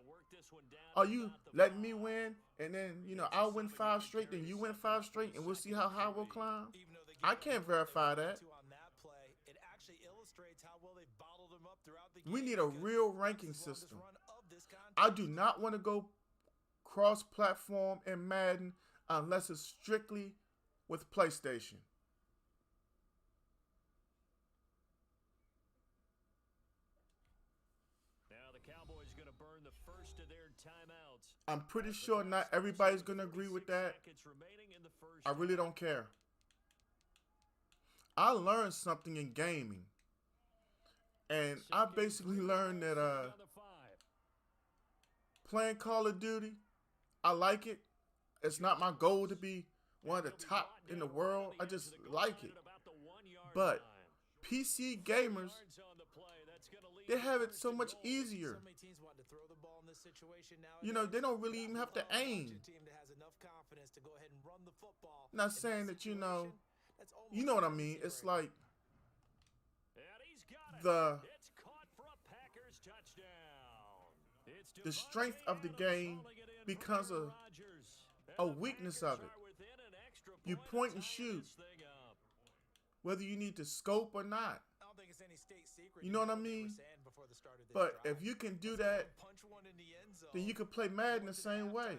D: Are you letting me win, and then, you know, I'll win 5 straight, then you win 5 straight, and we'll see how high we'll climb? I can't verify that. We need a real ranking system. I do not want to go cross-platform in Madden unless it's strictly with PlayStation.
A: Now the Cowboys going to burn the first of their timeouts.
D: I'm pretty sure not everybody's going to agree with that. I really don't care. I learned something in gaming. And I basically learned that playing Call of Duty, I like it. It's not my goal to be one of the top in the world. I just like it. But PC gamers, they have it so much easier. You know, they don't really even have to aim. Not saying that, you know what I mean. It's like the strength of the game becomes a weakness of it. You point and shoot, whether you need to scope or not. You know what I mean? But if you can do that, then you can play Madden the same way.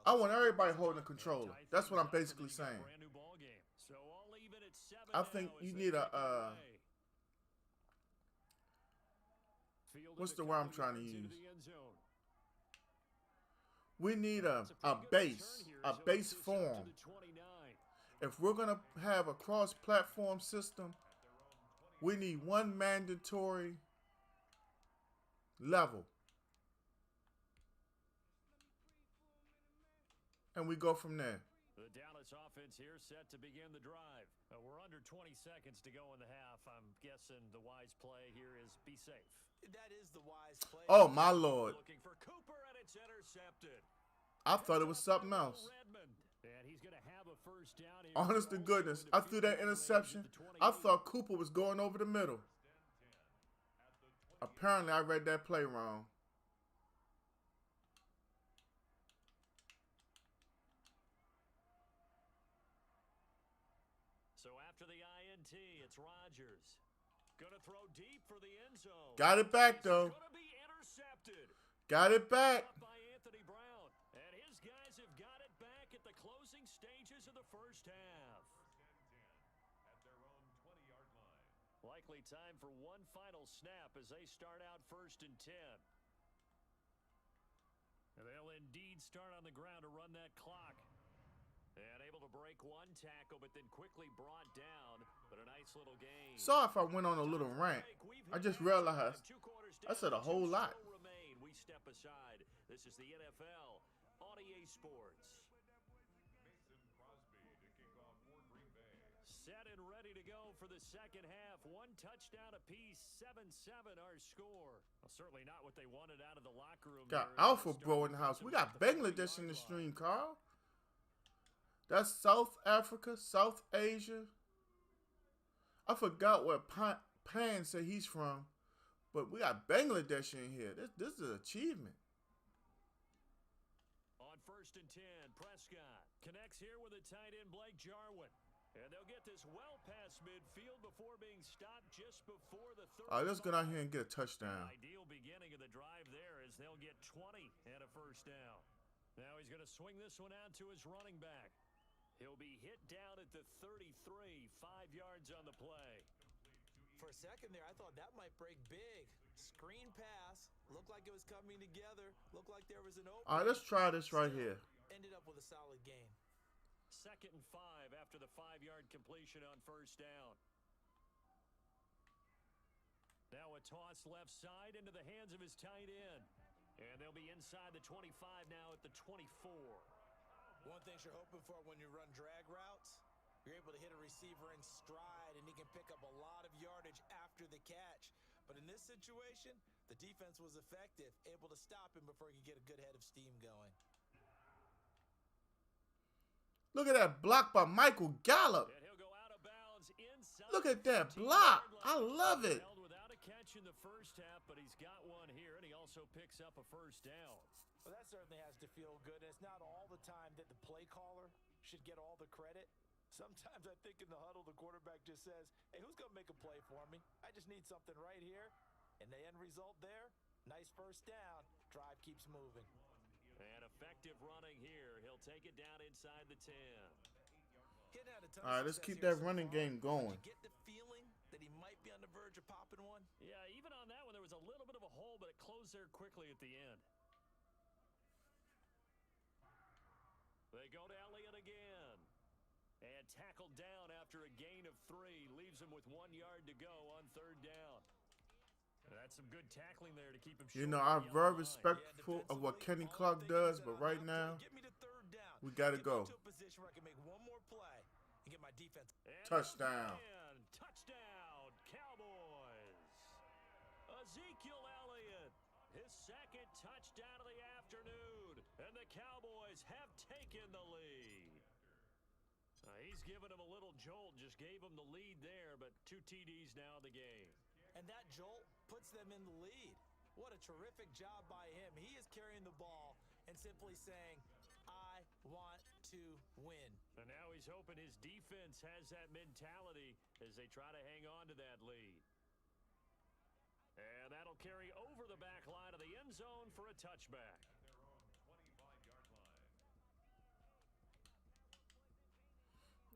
D: I want everybody holding a controller. That's what I'm basically saying. I think you need a what's the word I'm trying to use? We need a base form. If we're going to have a cross-platform system, we need one mandatory level. And we go from there.
A: The Dallas offense here set to begin the drive. We're under 20 seconds to go in the half. I'm guessing the wise play here is be safe.
B: That is the wise play.
D: Oh, my Lord.
A: Looking for Cooper, and it's intercepted.
D: I thought it was something else.
A: And he's going to have a first down here.
D: Honest to goodness, I threw that interception. I thought Cooper was going over the middle. Apparently, I read that play wrong.
A: So after the INT, it's Rodgers. Going to throw deep for the end zone.
D: Got it back, though.
A: Going to be intercepted.
D: Got it back.
A: By Anthony Brown. And his guys have got it back at the closing stages of the first half.
C: At their own 20-yard line.
A: Likely time for one final snap as they start out 1st and 10. And they'll indeed start on the ground to run that clock. And able to break one tackle, but then quickly brought down. But a nice little game.
D: Sorry if I went on a little rant. I just realized I said a whole lot.
A: We step aside. This is the NFL on EA Sports. Set and ready to go for the second half. One touchdown apiece, 7-7 our score. Well, certainly not what they wanted out of the locker room.
D: Got Alpha Bro in the house. We got Bangladesh in the stream, Carl. That's South Africa, South Asia. I forgot where Pan said he's from, but we got Bangladesh in here. This is an achievement.
A: On first and 10. Prescott connects here with a tight end, Blake Jarwin. And they'll get this well past midfield before being stopped just before the third.
D: All right, let's get out here and get a touchdown.
A: Ideal beginning of the drive there as they'll get 20 and a first down. Now he's going to swing this one out to his running back. He'll be hit down at the 33, 5 yards on the play.
B: For a second there, I thought that might break big. Screen pass. Looked like it was coming together. Looked like there was an opening.
D: All right, let's try this right here.
B: Ended up with a solid gain.
A: 2nd and 5 after the 5-yard completion on first down. Now a toss left side into the hands of his tight end. And they'll be inside the 25 now at the 24.
B: One thing you're hoping for when you run drag routes, you're able to hit a receiver in stride and he can pick up a lot of yardage after the catch. But in this situation, the defense was effective, able to stop him before he could get a good head of steam going.
D: Look at that block by Michael Gallup.
A: And he'll go out of bounds inside.
D: Look at that block. I love it.
A: Held without a catch in the first half, but he's got one here, and he also picks up a first down.
B: Well, that certainly has to feel good. It's not all the time that the play caller should get all the credit. Sometimes I think in the huddle, the quarterback just says, hey, who's going to make a play for me? I just need something right here. And the end result there, nice first down. Drive keeps moving.
A: And effective running here. He'll take it down inside the 10.
D: All right, let's keep that running game going.
B: Get the feeling that he might be on the verge of popping one?
A: Yeah, even on that one, there was a little bit of a hole, but it closed there quickly at the end. They go to Elliott again. And tackled down after a gain of 3. Leaves him with 1 yard to go on third down. That's some good tackling there to keep him short.
D: You know, I'm very respectful of what Kenny Clark does, but right now, we got to go. Touchdown.
A: Touchdown, Cowboys. Ezekiel Elliott, his 2nd touchdown of the afternoon. And the Cowboys have taken the lead. He's given him a little jolt, just gave him the lead there, but 2 TDs now in the game.
B: And that jolt puts them in the lead. What a terrific job by him. He is carrying the ball and simply saying, I want to win.
A: And now he's hoping his defense has that mentality as they try to hang on to that lead. And that'll carry over the back line of the end zone for a touchback.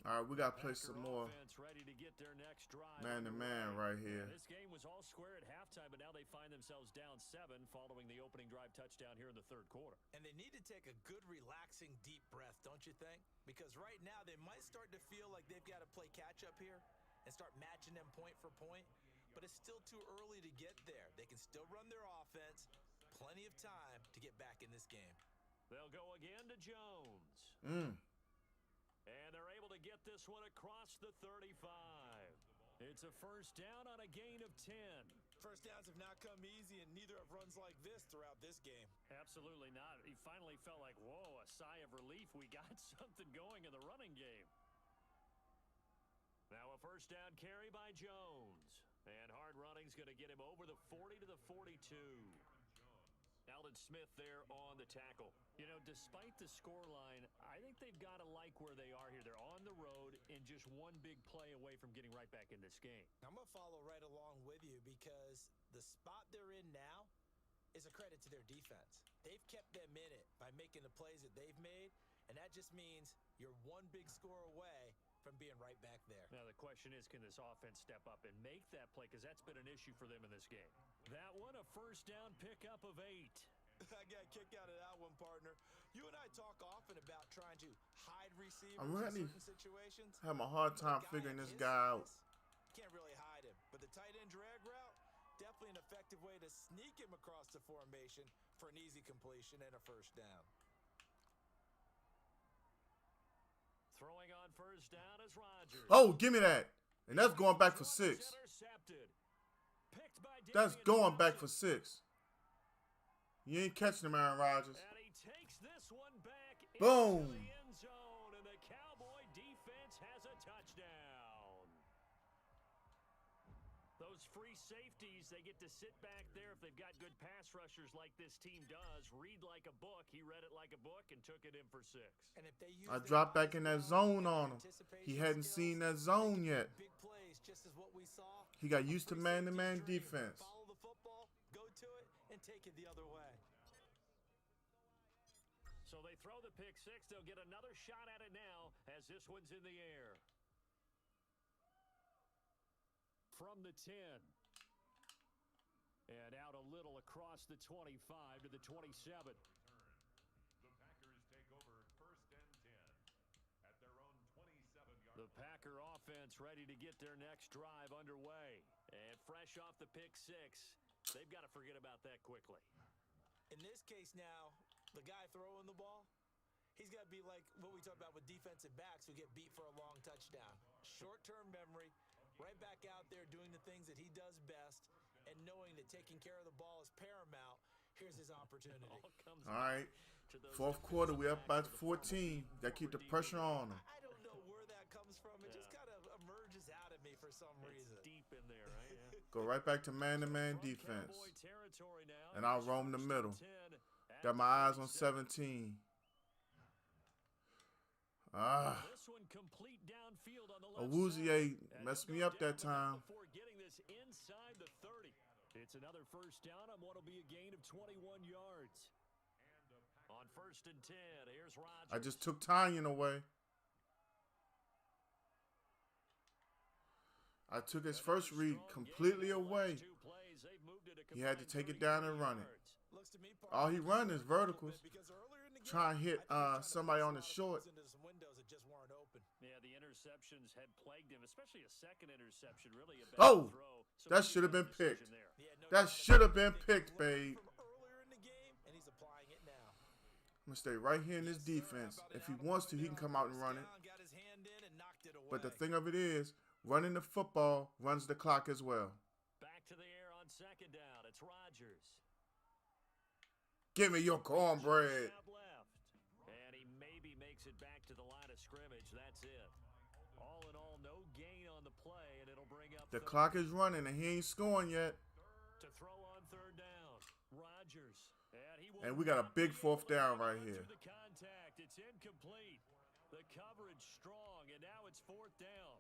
D: All right, we got to play some more
A: ready to get their next drive
D: man-to-man right here.
A: This game was all square at halftime, but now they find themselves down 7 following the opening drive touchdown here in the 3rd quarter.
B: And they need to take a good, relaxing, deep breath, don't you think? Because right now they might start to feel like they've got to play catch-up here and start matching them point for point. But it's still too early to get there. They can still run their offense. Plenty of time to get back in this game.
A: They'll go again to Jones. And they're able to get this one across the 35. It's a first down on a gain of 10.
B: First downs have not come easy, and neither have runs like this throughout this game.
A: Absolutely not. He finally felt like, whoa, a sigh of relief. We got something going in the running game. Now a first down carry by Jones. And hard running's going to get him over the 40 to the 42. Aldon Smith there on the tackle. You know, despite the scoreline, I think they've got to like where they are here. They're on the road and just one big play away from getting right back in this game.
B: I'm going to follow right along with you because the spot they're in now is a credit to their defense. They've kept them in it by making the plays that they've made, and that just means you're one big score away from being right back there.
A: Now the question is, can this offense step up and make that play? Because that's been an issue for them in this game. That one, a first down pickup of 8.
B: I got a kick out of that one, partner. You and I talk often about trying to hide receivers
D: I'm really
B: in certain situations.
D: having a hard time figuring this guy out.
B: Can't really hide him. But the tight end drag route, definitely an effective way to sneak him across the formation for an easy completion and a first down.
A: Throwing on first down is Rodgers.
D: Oh, give me that. And that's going back for 6. That's going back for 6. You ain't catching him, Aaron Rodgers.
A: And he takes this one back
D: Boom.
A: into the end zone, and the Cowboy defense has a touchdown. Those
E: those free safeties, they get to sit back there if they've got good pass rushers like this team does. Read like a book. He read it like a book and took it in for 6.
B: And if they use
D: I dropped back in that zone on him. He hadn't seen that zone yet.
B: Big plays, just as what we saw.
D: He got used to man-to-man defense.
B: Follow the football, go to it, and take it the other way.
E: So they throw the pick 6. They'll get another shot at it now as this one's in the air. From the 10. And out a little across the 25 to the 27.
C: The Packers take over 1st and 10 at their own 27-yard.
E: The Packer offense ready to get their next drive underway. And fresh off the pick 6, they've got to forget about that quickly.
B: In this case now, the guy throwing the ball, he's got to be like what we talk about with defensive backs who get beat for a long touchdown. Short-term memory, right back out there doing the things that he does best, and knowing that taking care of the ball is paramount. Here's his opportunity.
D: All right, 4th quarter, we up by 14. Got to keep the pressure on them.
B: I don't know where that comes from. It just kind of emerges out of me for some reason.
E: Deep in there, right? Yeah.
D: Go right back to man-to-man defense. And I'll roam the middle. Got my eyes on 17.
E: This one complete downfield on the left
D: Awuzie
E: side.
D: messed me up that time.
E: Before getting this inside the 30. It's another first down on what will be a gain of 21 yards. On 1st and 10, here's Rodgers.
D: I just took Tanyan away. I took his first read completely away. He had to take it down and run it. All he run is verticals. Try and hit somebody on the short.
E: Yeah, the interceptions had plagued him, especially a second interception. Really a bad
D: Oh,
E: throw. So
D: that should have been picked.
E: there.
D: That should have been picked, babe.
B: Earlier in the game, and he's applying it now.
D: I'm going to stay right here in this defense. If he wants to, he can come out and run it.
B: Got his hand in and knocked it away.
D: But the thing of it is, running the football runs the clock as well.
E: Back to the air on 2nd down. It's Rodgers.
D: Give me your cornbread.
E: Snap left. And he maybe makes it back to the line of scrimmage. That's it. All in all, no gain on the play, and it'll bring up
D: The clock is running, and he ain't scoring yet.
E: to throw on 3rd down. Rodgers.
D: And we got a big 4th down right here.
E: The contact. It's incomplete. The coverage strong, and now it's 4th down.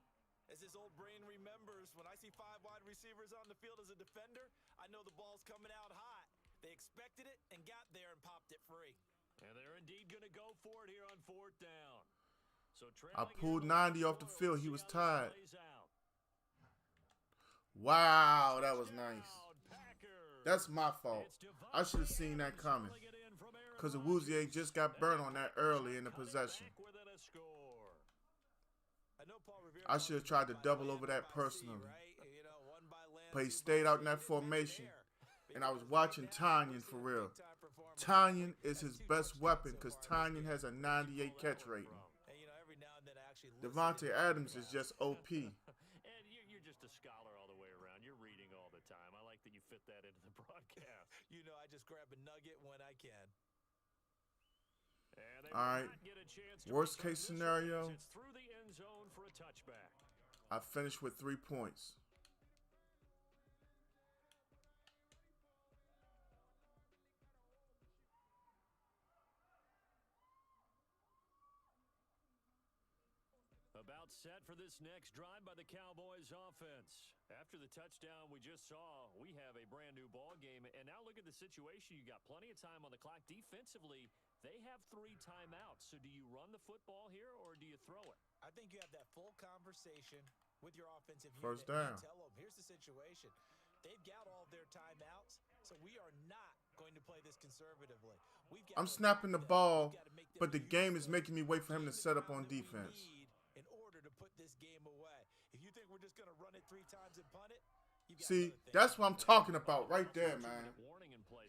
B: As his old brain remembers, when I see 5 wide receivers on the field as a defender, I know the ball's coming out hot. They expected it and got there and popped it free.
E: And they're indeed going to go for it here on 4th down. So
D: I pulled 90 off the field. He was tied.
E: out.
D: Wow, that was nice. That's my fault. I should have seen that coming. Because Awuzie just got burnt on that early in the possession. I should have tried to double over that personally. But he stayed out in that formation. And I was watching Tanyan for real. Tanyan is his best weapon because Tanyan has a 98 catch rating. Devontae Adams is just OP.
E: And you're just a scholar all the way around. You're reading all the time. I like that you fit that into the broadcast.
B: You know, I just grab a nugget when I can.
D: All right. Worst case scenario,
E: it's through the end zone for a touchback.
D: I finished with 3 points.
E: About set for this next drive by the Cowboys offense. After the touchdown we just saw, we have a brand new ball game. And now look at the situation. You got plenty of time on the clock. Defensively, they have 3 timeouts. So do you run the football here or do you throw it?
B: I think you have that full conversation with your offensive unit.
D: First down.
B: Tell them, here's the situation. They've got all their timeouts, so we are not going to play this conservatively.
D: I'm snapping the ball, but the game is making me wait for him to set up on defense.
B: In order to put this game away. If you think we're just going to run it 3 times and punt it,
D: see, that's what I'm talking about right there, man.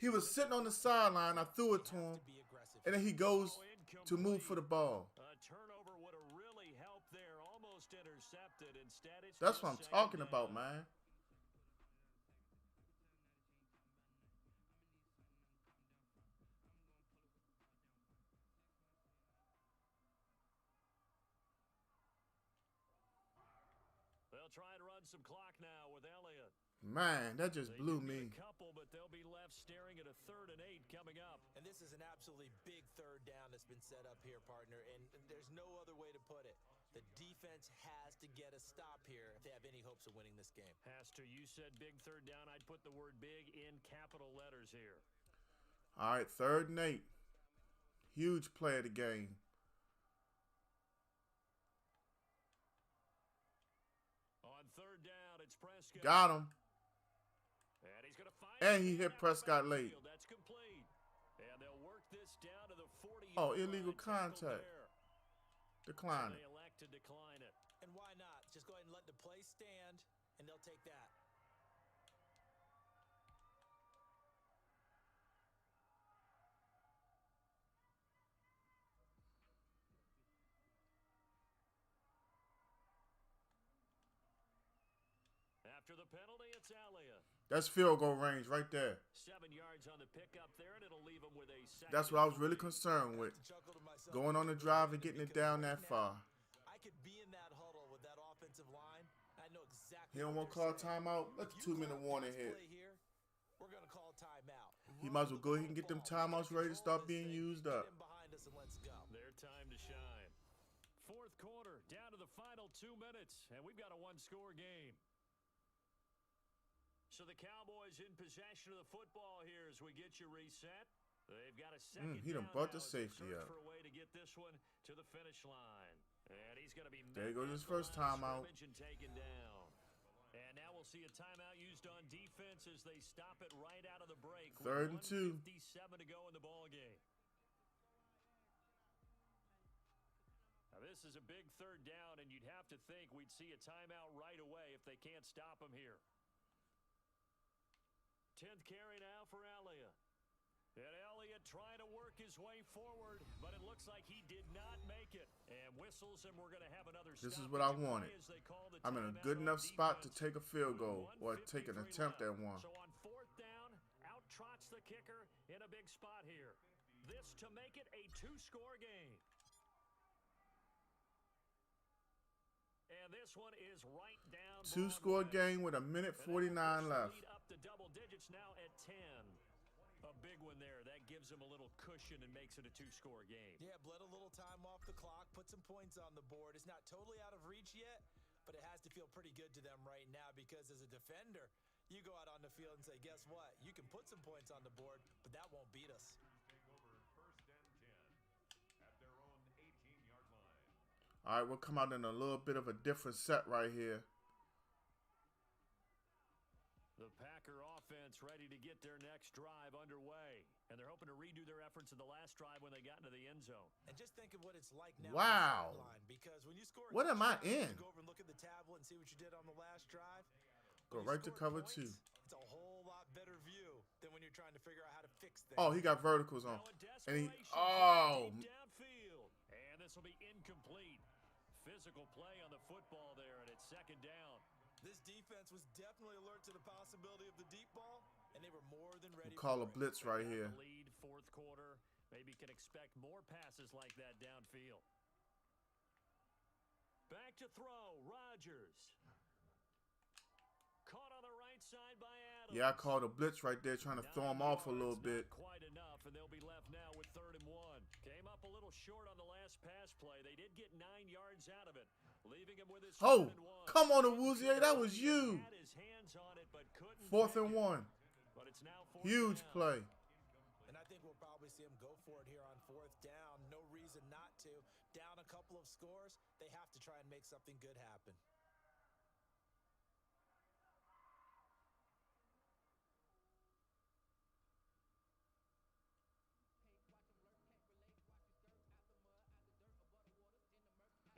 D: He was sitting on the sideline. I threw it to him, and then he goes to move for the ball.
E: A turnover would have really helped there. Almost intercepted. Instead, it's
D: That's what I'm talking about, man.
E: They'll try and run some clock now with Elliott.
D: Man, that just blew me.
E: A couple, but they'll be left staring at a 3rd and 8 coming up.
B: And this is an absolutely big 3rd down that's been set up here, partner, and there's no other way to put it. The defense has to get a stop here if they have any hopes of winning this game.
E: Has to. You said big 3rd down. I'd put the word big in capital letters here.
D: All right, 3rd and 8. Huge play of the game.
E: On 3rd down, it's Prescott.
D: Got him.
E: And he's going to find
D: And he hit Prescott late.
E: That's complete. And they'll work this down to the 40.
D: Oh, illegal contact. Decline it.
E: They elect to decline it.
B: And why not? Just go ahead and let the play stand, and they'll take that.
E: After the penalty, it's Alia.
D: That's field goal range right there.
E: 7 yards on the pickup there, and it'll leave him with a second.
D: That's what I was really concerned with. Going on the drive and getting it down that far.
B: I could be in that huddle with that offensive line. I know exactly.
D: He don't want to call timeout. Let the 2-minute warning hit.
B: Here, we're going to call timeout.
D: He might as well go ahead and get them timeouts ready to start being used up.
B: Behind us and let's go.
E: Their time to shine. 4th quarter, down to the final 2 minutes, and we've got a 1-score game. So the Cowboys in possession of the football here as we get you reset. They've got a second
D: he done
E: down
D: brought the
E: now as
D: safety
E: they search
D: up.
E: for a way to get this one to the finish line. And he's going to be
D: There goes his
E: met
D: first
E: at the line of
D: timeout.
E: scrimmage and taken down. And now we'll see a timeout used on defense as they stop it right out of the break.
D: 3rd and 2.
E: 1:57 to go in the ball game. Now this is a big 3rd down, and you'd have to think we'd see a timeout right away if they can't stop him here. 10th carry now for Elliott. And Elliott trying to work his way forward, but it looks like he did not make it. And whistles, and we're going to have another
D: This is what I wanted. I'm in a good enough spot to take a field goal or take an attempt at one.
E: So on 4th down, out trots the kicker in a big spot here. This to make it a 2-score game. And this one is right down.
D: 2-score game with 1:49 left.
E: Up to double digits now at 10. A big one there. That gives him a little cushion and makes it a 2-score game.
B: Yeah, bled a little time off the clock, put some points on the board. It's not totally out of reach yet, but it has to feel pretty good to them right now because as a defender, you go out on the field and say, guess what? You can put some points on the board, but that won't beat us.
C: Take over 1st and 10 at their own 18-yard line.
D: All right, we'll come out in a little bit of a different set right here.
E: The Packer offense ready to get their next drive underway. And they're hoping to redo their efforts in the last drive when they got into the end zone.
B: And just think of what it's like now.
D: Wow.
B: Because when you score,
D: What am I in?
B: Go over and look at the tablet and see what you did on the last drive.
D: Go right to cover 2.
B: It's a whole lot better view than when you're trying to figure out how to fix things.
D: Oh, he got verticals on. And he,
E: Downfield. And this will be incomplete. Physical play on the football there, and it's 2nd down.
B: This defense was definitely alert to the possibility of the deep ball, and they were more than ready.
D: We'll call a
B: for it.
D: blitz right here.
E: Lead 4th quarter. Maybe can expect more passes like that downfield. Back to throw. Rodgers. Caught on the right side by Adams.
D: Yeah, I called a blitz right there trying to throw him off a little bit.
E: Not quite enough, and they'll be left now with 3rd and 1. Came up a little short on the last pass play. They did get 9 yards out of it, leaving him with his 3rd and 1.
D: Come on, Awuzie, that was you.
E: Had his hands on it, but couldn't
D: 4th and 1.
E: But it's now 4th
D: Huge
E: down.
D: play.
B: And I think we'll probably see them go for it here on 4th down. No reason not to. Down a couple of scores, they have to try and make something good happen.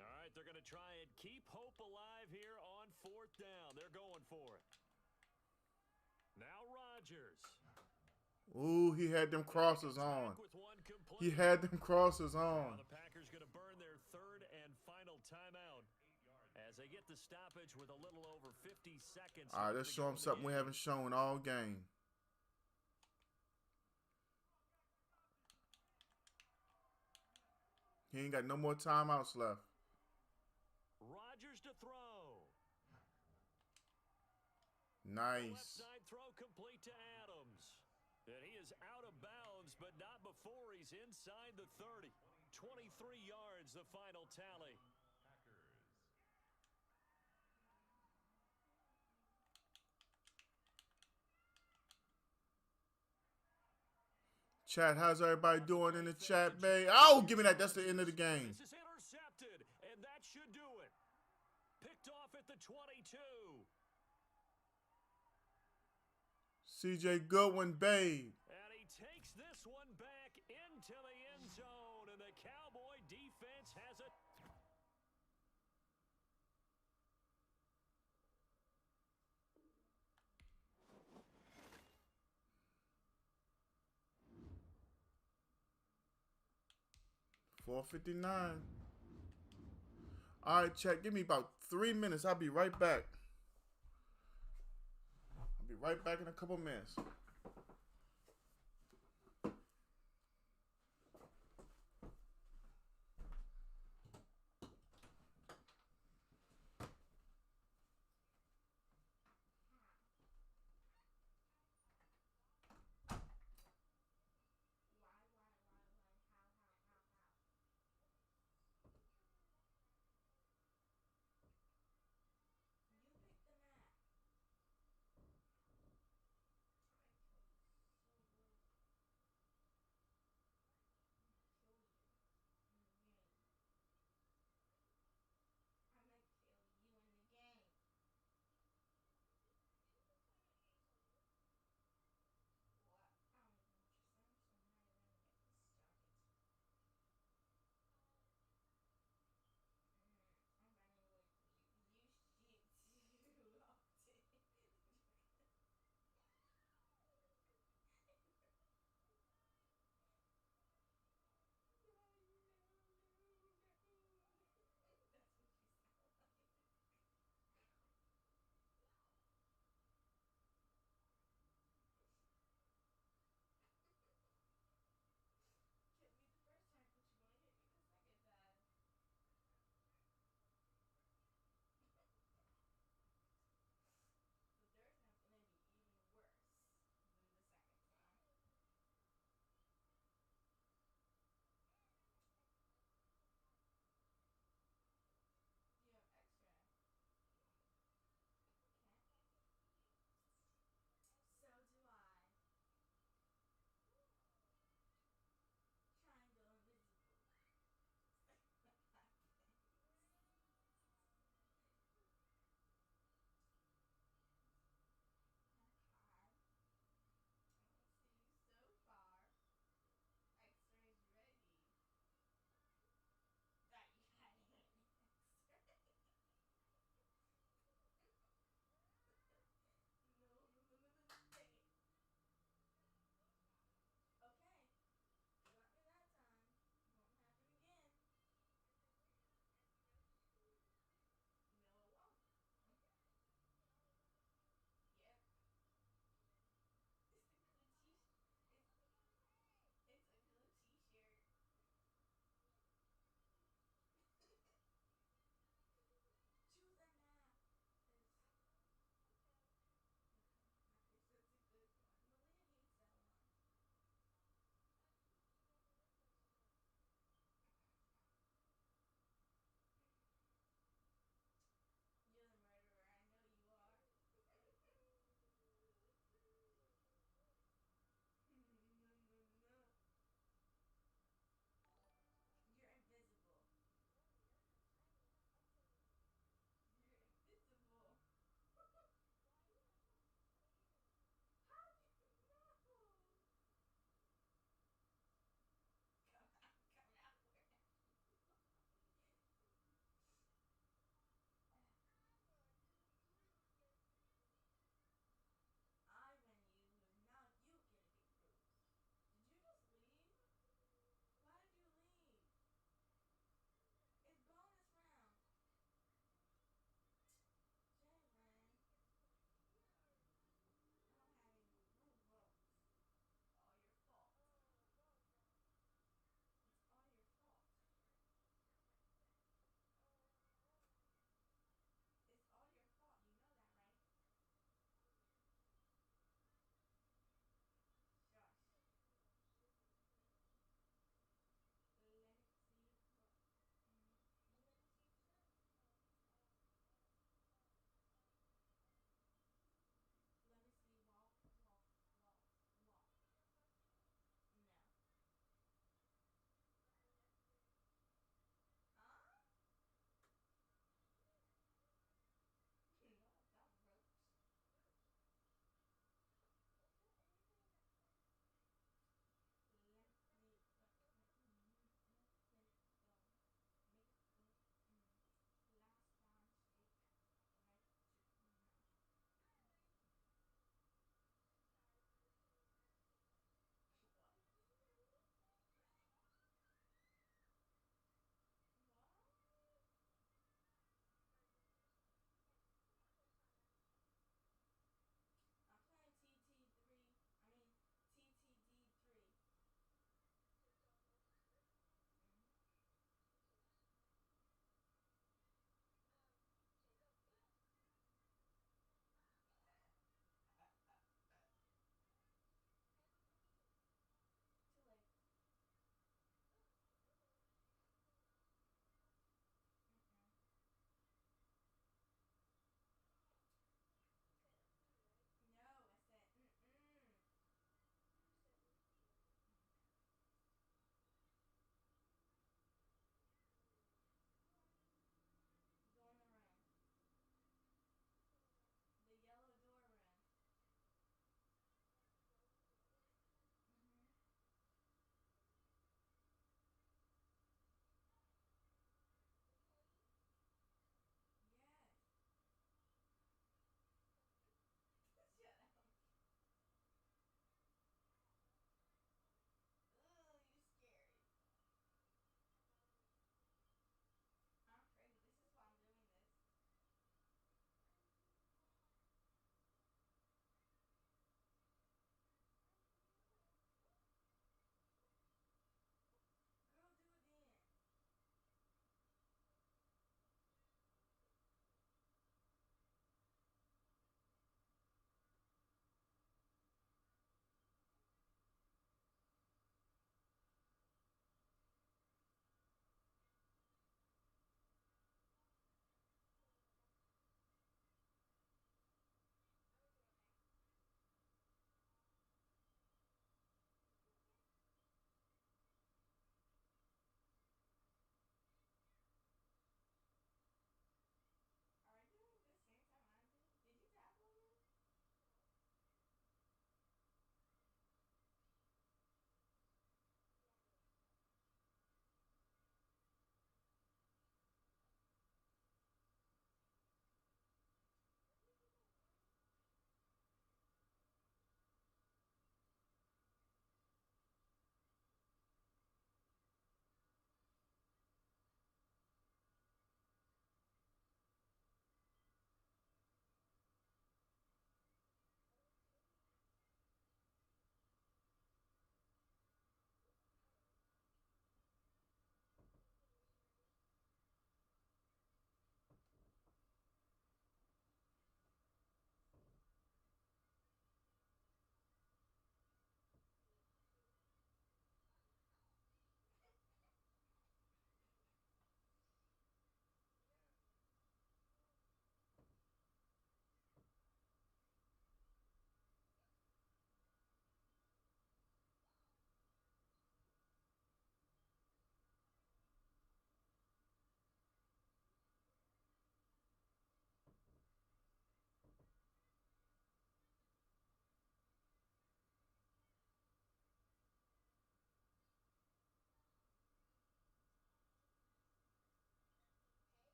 E: All right, they're going to try and keep hope alive here on 4th down. They're going for it. Now Rodgers.
D: Ooh, he had them crosses on. He had them crosses on.
E: Now the Packers going to burn their 3rd and final timeout as they get the stoppage with a little over 50 seconds.
D: All right, let's show him something we haven't shown all game. He ain't got no more timeouts left.
E: Rodgers to throw.
A: The left
D: Nice.
A: side throw complete to Adams. And he is out of bounds, but not before he's inside the 30. 23 yards, the final tally.
D: Chat, how's everybody doing in the chat, babe? Oh, give me that. That's the end of the game.
A: This is intercepted, and that should do it. Picked off at the 22.
D: CJ Goodwin, babe.
A: And he takes this one back into the end zone, and the Cowboy defense has it.
D: $4.59. All right, chat. Give me about 3 minutes. I'll be right back. I'll be right back in a couple minutes.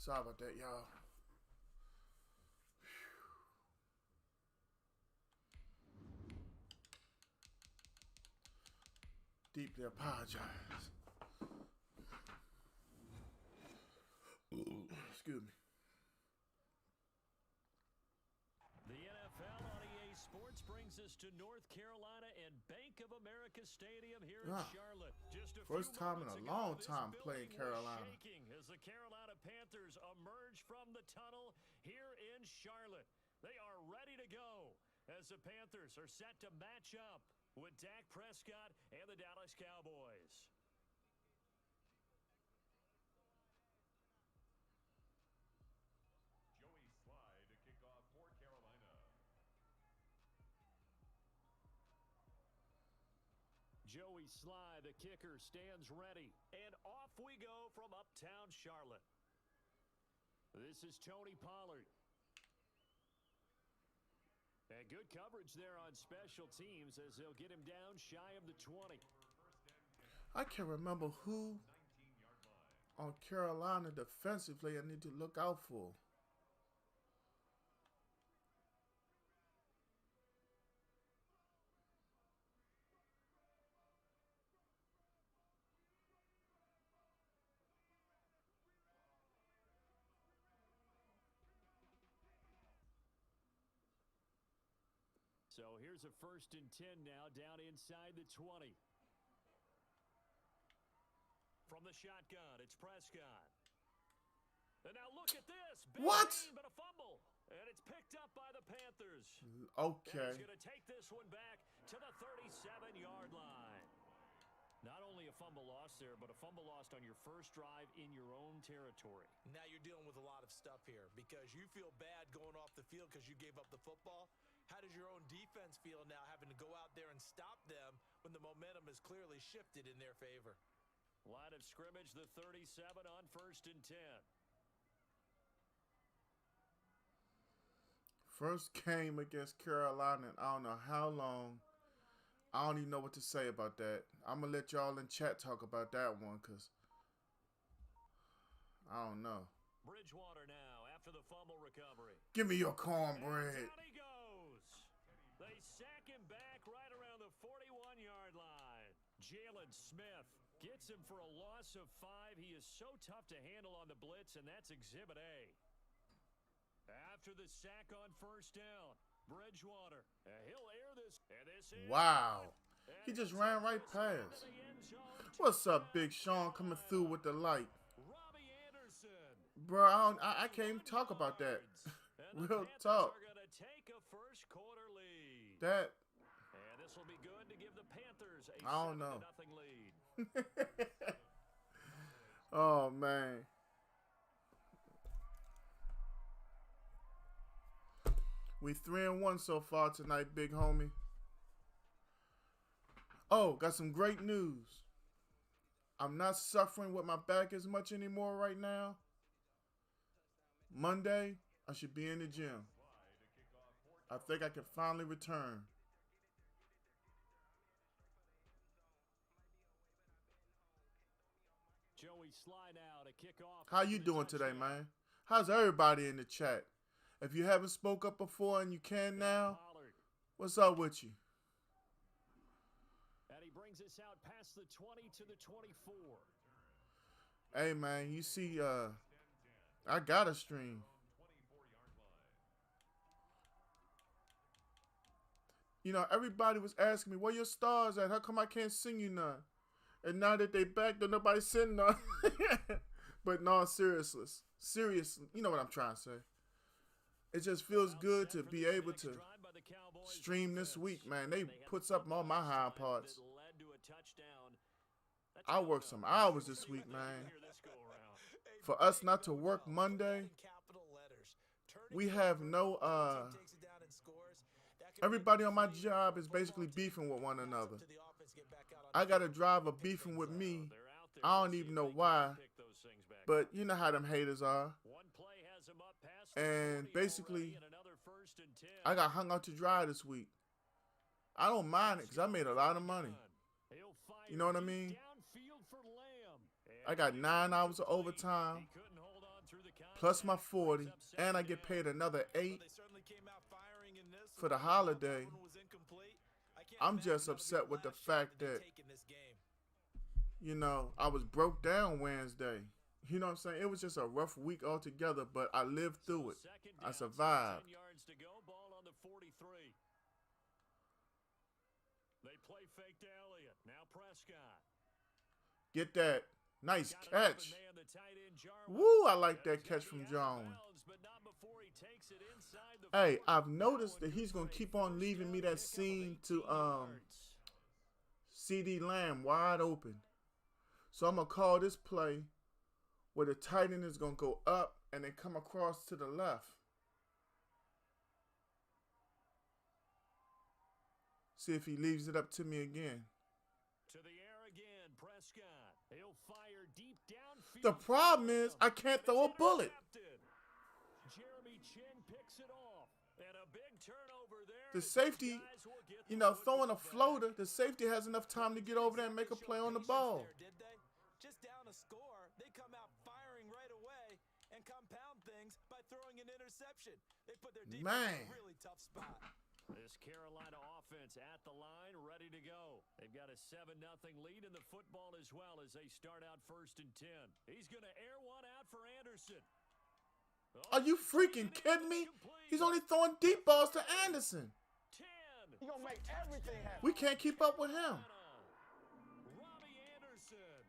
D: Sorry about that, y'all. Deeply apologize. Excuse me.
A: The NFL on EA Sports brings us to North Carolina and Bank of America Stadium here in Charlotte. Just a
D: first
A: few
D: time in a
A: moments
D: long
A: ago,
D: time
A: this
D: playing
A: building was
D: Carolina.
A: shaking as the Carolina Panthers emerge from the tunnel here in Charlotte. They are ready to go as the Panthers are set to match up with Dak Prescott and the Dallas Cowboys.
C: Joey Sly to kick off for Carolina.
A: Joey Sly, the kicker, stands ready. And off we go from uptown Charlotte. This is Tony Pollard. And good coverage there on special teams as they'll get him down shy of the 20.
D: I can't remember who on Carolina defensively I need to look out for.
A: So here's a 1st and 10 now down inside the 20. From the shotgun, it's Prescott. And now look at this. Big
D: What?
A: Gain, but a fumble. And it's picked up by the Panthers.
D: Okay.
A: And he's going to take this one back to the 37-yard line. Not only a fumble loss there, but a fumble lost on your first drive in your own territory.
B: Now you're dealing with a lot of stuff here because you feel bad going off the field because you gave up the football. How does your own defense feel now having to go out there and stop them when the momentum is clearly shifted in their favor?
A: Line of scrimmage, the 37 on 1st and 10.
D: First game against Carolina in I don't know how long. I don't even know what to say about that. I'm going to let y'all in chat talk about that one because I don't know.
A: Bridgewater now after the fumble recovery.
D: Give me your
A: And
D: cornbread.
A: down he goes. They sack him back right around the 41-yard line. Jalen Smith gets him for a loss of 5. He is so tough to handle on the blitz, and that's Exhibit A. After the sack on 1st down, Bridgewater. He'll air this. And this is
D: Wow.
A: and
D: He just
A: it's
D: ran right
A: into
D: past.
A: the end zone.
D: What's up, Big Sean, coming through with the light?
A: Robbie Anderson.
D: Bro, I can't even talk about that.
A: And the
D: Real
A: Panthers
D: talk.
A: are going to take a first quarter lead.
D: That,
A: And this will be good to give the Panthers a
D: I don't
A: 7-0
D: know.
A: lead.
D: Oh, man. We 3-1 so far tonight, big homie. Oh, got some great news. I'm not suffering with my back as much anymore right now. Monday, I should be in the gym. I think I can finally return.
A: Joey Sly now to kick off.
D: How you doing today, man? How's everybody in the chat? If you haven't spoke up before and you can now, what's up with you?
A: And he brings us out past the 20 to the 24.
D: Hey, man, you see, I got a stream. You know, everybody was asking me, where your stars at? How come I can't sing you none? And now that they back, don't nobody sing none. But no, seriously, you know what I'm trying to say. It just feels good to be able to stream this week, man. They puts up all my high parts. I worked some hours this week, man. For us not to work Monday, we have no, everybody on my job is basically beefing with one another. I got a driver beefing with me. I don't even know why, but you know how them haters are. And basically, I got hung out to dry this week. I don't mind it because I made a lot of money. You know what I mean? I got 9 hours of overtime. plus my 40, and I get paid another 8 for the holiday. I'm just upset with the fact that, you know, I was broke down Wednesday. You know what I'm saying? It was just a rough week altogether, but I lived through it. I survived.
E: 10 yards to go, ball on the 43. They play fake to Elliott. Now Prescott.
D: Get that. Nice catch. Woo, I like that catch from Jones. Hey, I've noticed that he's going to keep on leaving me that seam to CD Lamb wide open. So I'm going to call this play where the tight end is going to go up and then come across to the left. See if he leaves it up to me again.
E: To the air again, Prescott. He'll fire deep downfield.
D: The problem is I can't throw a bullet.
E: Jeremy Chin picks it off. And a big turnover there.
D: The safety, you know, throwing a floater, the safety has enough time to get over there and make a play on the ball.
B: Just down a score, they come out firing right away and compound things by throwing an interception. They put their defense in a really tough spot.
E: This Carolina offense at the line, ready to go. They've got a 7-0 lead in the football as well as they start out 1st and 10. He's going to air one out for Anderson.
D: Are you freaking kidding me? He's only throwing deep balls to Anderson.
E: 10.
B: He's going to make everything happen.
D: We can't keep up with him.
E: Robbie Anderson,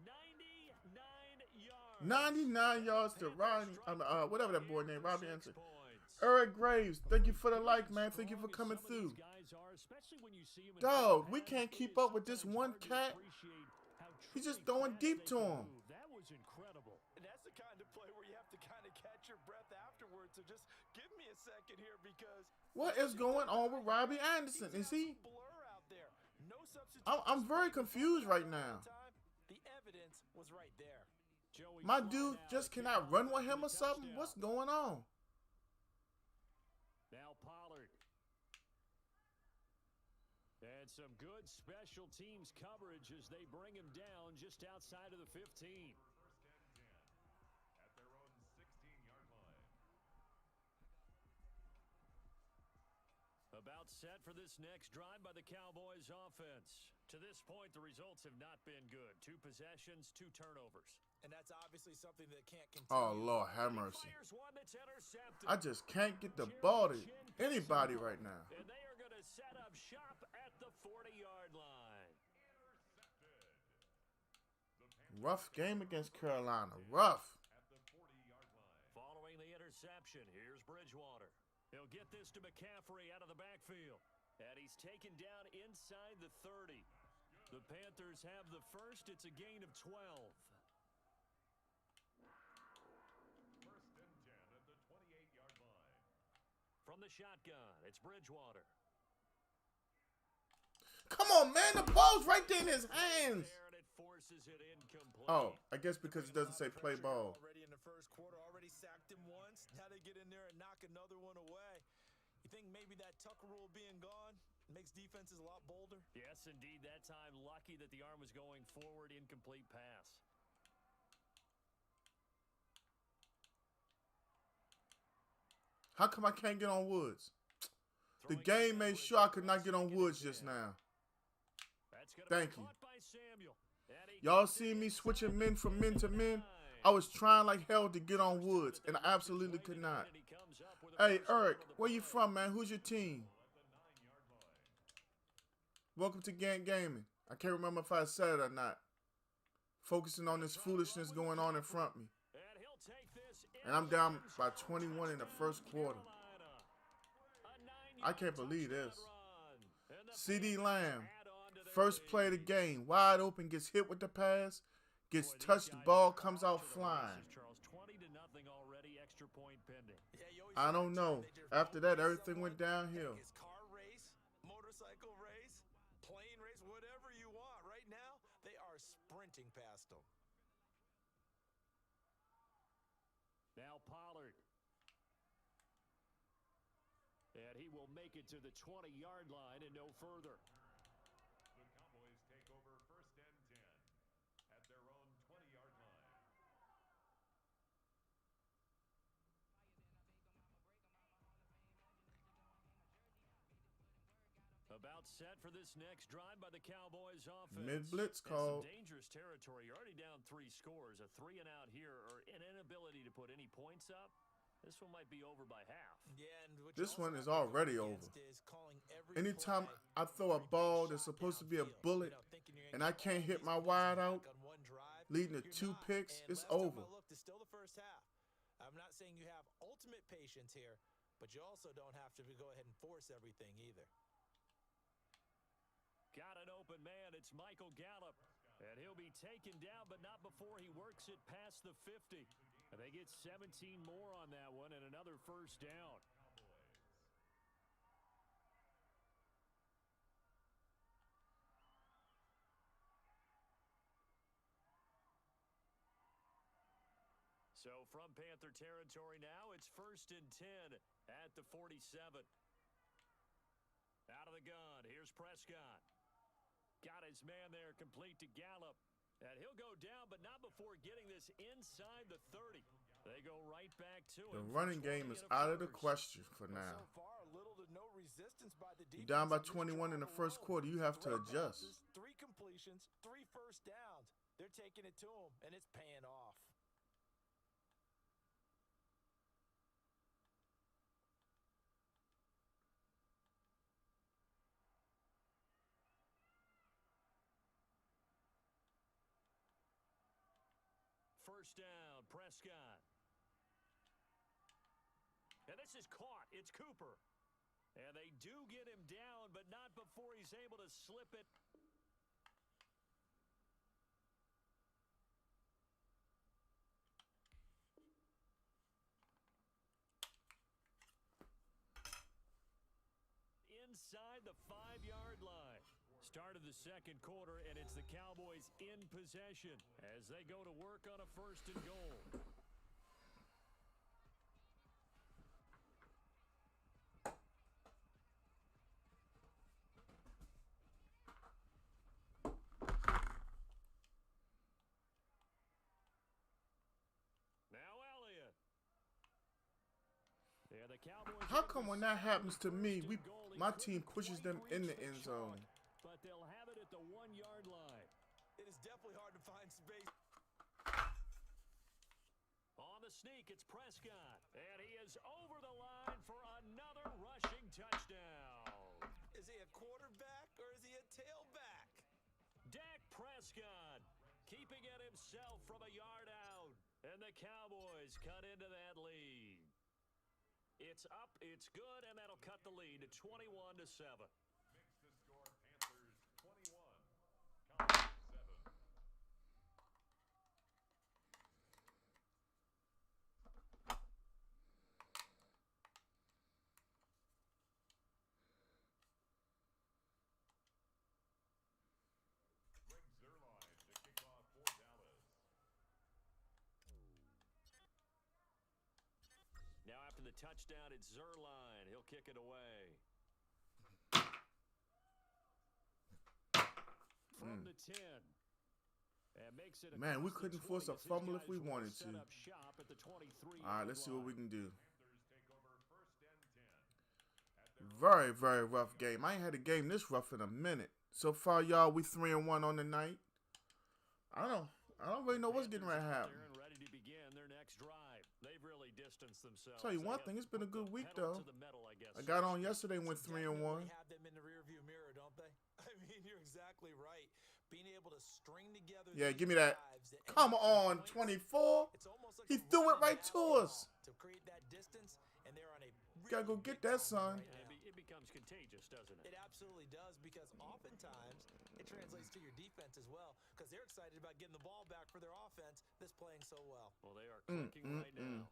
E: 99 yards.
D: 99 yards to Ronnie, whatever that boy named, Robbie Anderson. Eric Graves, thank you for the like, man. Thank you for coming through. Dog, we can't keep up with this one cat. He's just throwing deep to him.
E: That was incredible.
B: And that's the kind of play where you have to kind of catch your breath afterwards. So just give me a second here because
D: what is going on with Robbie Anderson? Is he? I'm very confused right now.
B: The evidence was right there.
D: My dude just cannot run with him or something? What's going on?
E: Now Pollard. And some good special teams coverage as they bring him down just outside of the 15.
C: 1st and 10 at their own 16-yard line.
E: About set for this next drive by the Cowboys offense. To this point, the results have not been good. 2 possessions, 2 turnovers.
B: And that's obviously something that can't continue.
D: Oh, Lord, have mercy. I just can't get the ball to anybody right now.
E: And they are going to set up shop at the 40-yard line.
D: Rough game against Carolina. Rough.
C: At the 40-yard line.
E: Following the interception, here's Bridgewater. He'll get this to McCaffrey out of the backfield. And he's taken down inside the 30. The Panthers have the first. It's a gain of 12.
C: 1st and 10 at the 28-yard line.
E: From the shotgun, it's Bridgewater.
D: Come on, man. The ball's right there in his hands.
E: There, and it forces it incomplete.
D: Oh, I guess because it doesn't say play ball.
B: Already in the 1st quarter, already sacked him once. Now they get in there and knock another one away. You think maybe that Tucker rule being gone makes defenses a lot bolder?
E: Yes, indeed. That time, lucky that the arm was going forward. Incomplete pass.
D: How come I can't get on Woods? The game made sure I could not get on Woods just now. Thank you. Y'all see me switching men from men to men? I was trying like hell to get on Woods, and I absolutely could not. Hey, Eric, where you from, man? Who's your team? Welcome to Gank Gaming. I can't remember if I said it or not. Focusing on this foolishness going on in front of me. And I'm down by 21 in the 1st quarter. I can't believe this. CD Lamb, first play of the game, wide open, gets hit with the pass, gets touched, the ball comes out flying. I don't know. After that, everything went downhill.
B: Car race, motorcycle race, plane race, whatever you want. Right now, they are sprinting past them.
E: Now Pollard. And he will make it to the 20-yard line and no further.
C: The Cowboys take over 1st and 10 at their own 20-yard line.
E: About set for this next drive by the Cowboys offense.
D: Mid-blitz call.
E: Some dangerous territory. You're already down 3 scores. A 3 and out here, or an inability to put any points up. This one might be over by half.
B: Yeah, and
D: this one is already over. Anytime I throw a ball that's supposed to be a bullet and I can't hit my wide out, leading to 2 picks, it's over.
B: It's still the first half. I'm not saying you have ultimate patience here, but you also don't have to go ahead and force everything either.
E: Got an open man. It's Michael Gallup. And he'll be taken down, but not before he works it past the 50. And they get 17 more on that one and another first down. So from Panther territory now, it's 1st and 10 at the 47. Out of the gun, here's Prescott. Got his man there, complete to Gallup. And he'll go down, but not before getting this inside the 30. They go right back to him.
D: The running game is out of the question for now.
B: So far, little to no resistance by the defense.
D: You're down by 21 in the first quarter. You have to adjust.
B: 3 completions, 3 first downs. They're taking it to him, and it's paying off.
E: First down, Prescott. And this is caught. It's Cooper. And they do get him down, but not before he's able to slip it. Inside the 5-yard line. Start of the second quarter, and it's the Cowboys in possession as they go to work on a 1st and goal. Now Elliott. Yeah, the Cowboys.
D: How come when that happens to me, my team pushes them in the end zone?
E: But they'll have it at the 1-yard line.
B: It is definitely hard to find space.
E: On the sneak, it's Prescott. And he is over the line for another rushing touchdown.
B: Is he a quarterback or is he a tailback?
E: Dak Prescott keeping it himself from a yard out. And the Cowboys cut into that lead. It's up, it's good, and that'll cut the lead to 21-7. Now after the touchdown, it's Zerline. He'll kick it away. From the 10. And makes it
D: Man, we couldn't force a fumble if we wanted to. All right, let's see what we can do. Very, very rough game. I ain't had a game this rough in a minute. So far, y'all, we 3-1 on the night. I don't really know what's getting ready to happen.
E: Ready to begin their next drive. They've really distanced themselves.
D: Tell you one thing, it's been a good week though. I got on yesterday and went 3-1.
B: They have them in the rearview mirror, don't they? I mean, you're exactly right. Being able to string together.
D: Yeah, give me that. Come on, 24. He threw it right to us.
B: To create that distance, and they're on a.
D: Gotta go get that, son.
E: It becomes contagious, doesn't it?
B: It absolutely does, because oftentimes it translates to your defense as well, because they're excited about getting the ball back for their offense that's playing so well.
E: Well, they are clicking right now.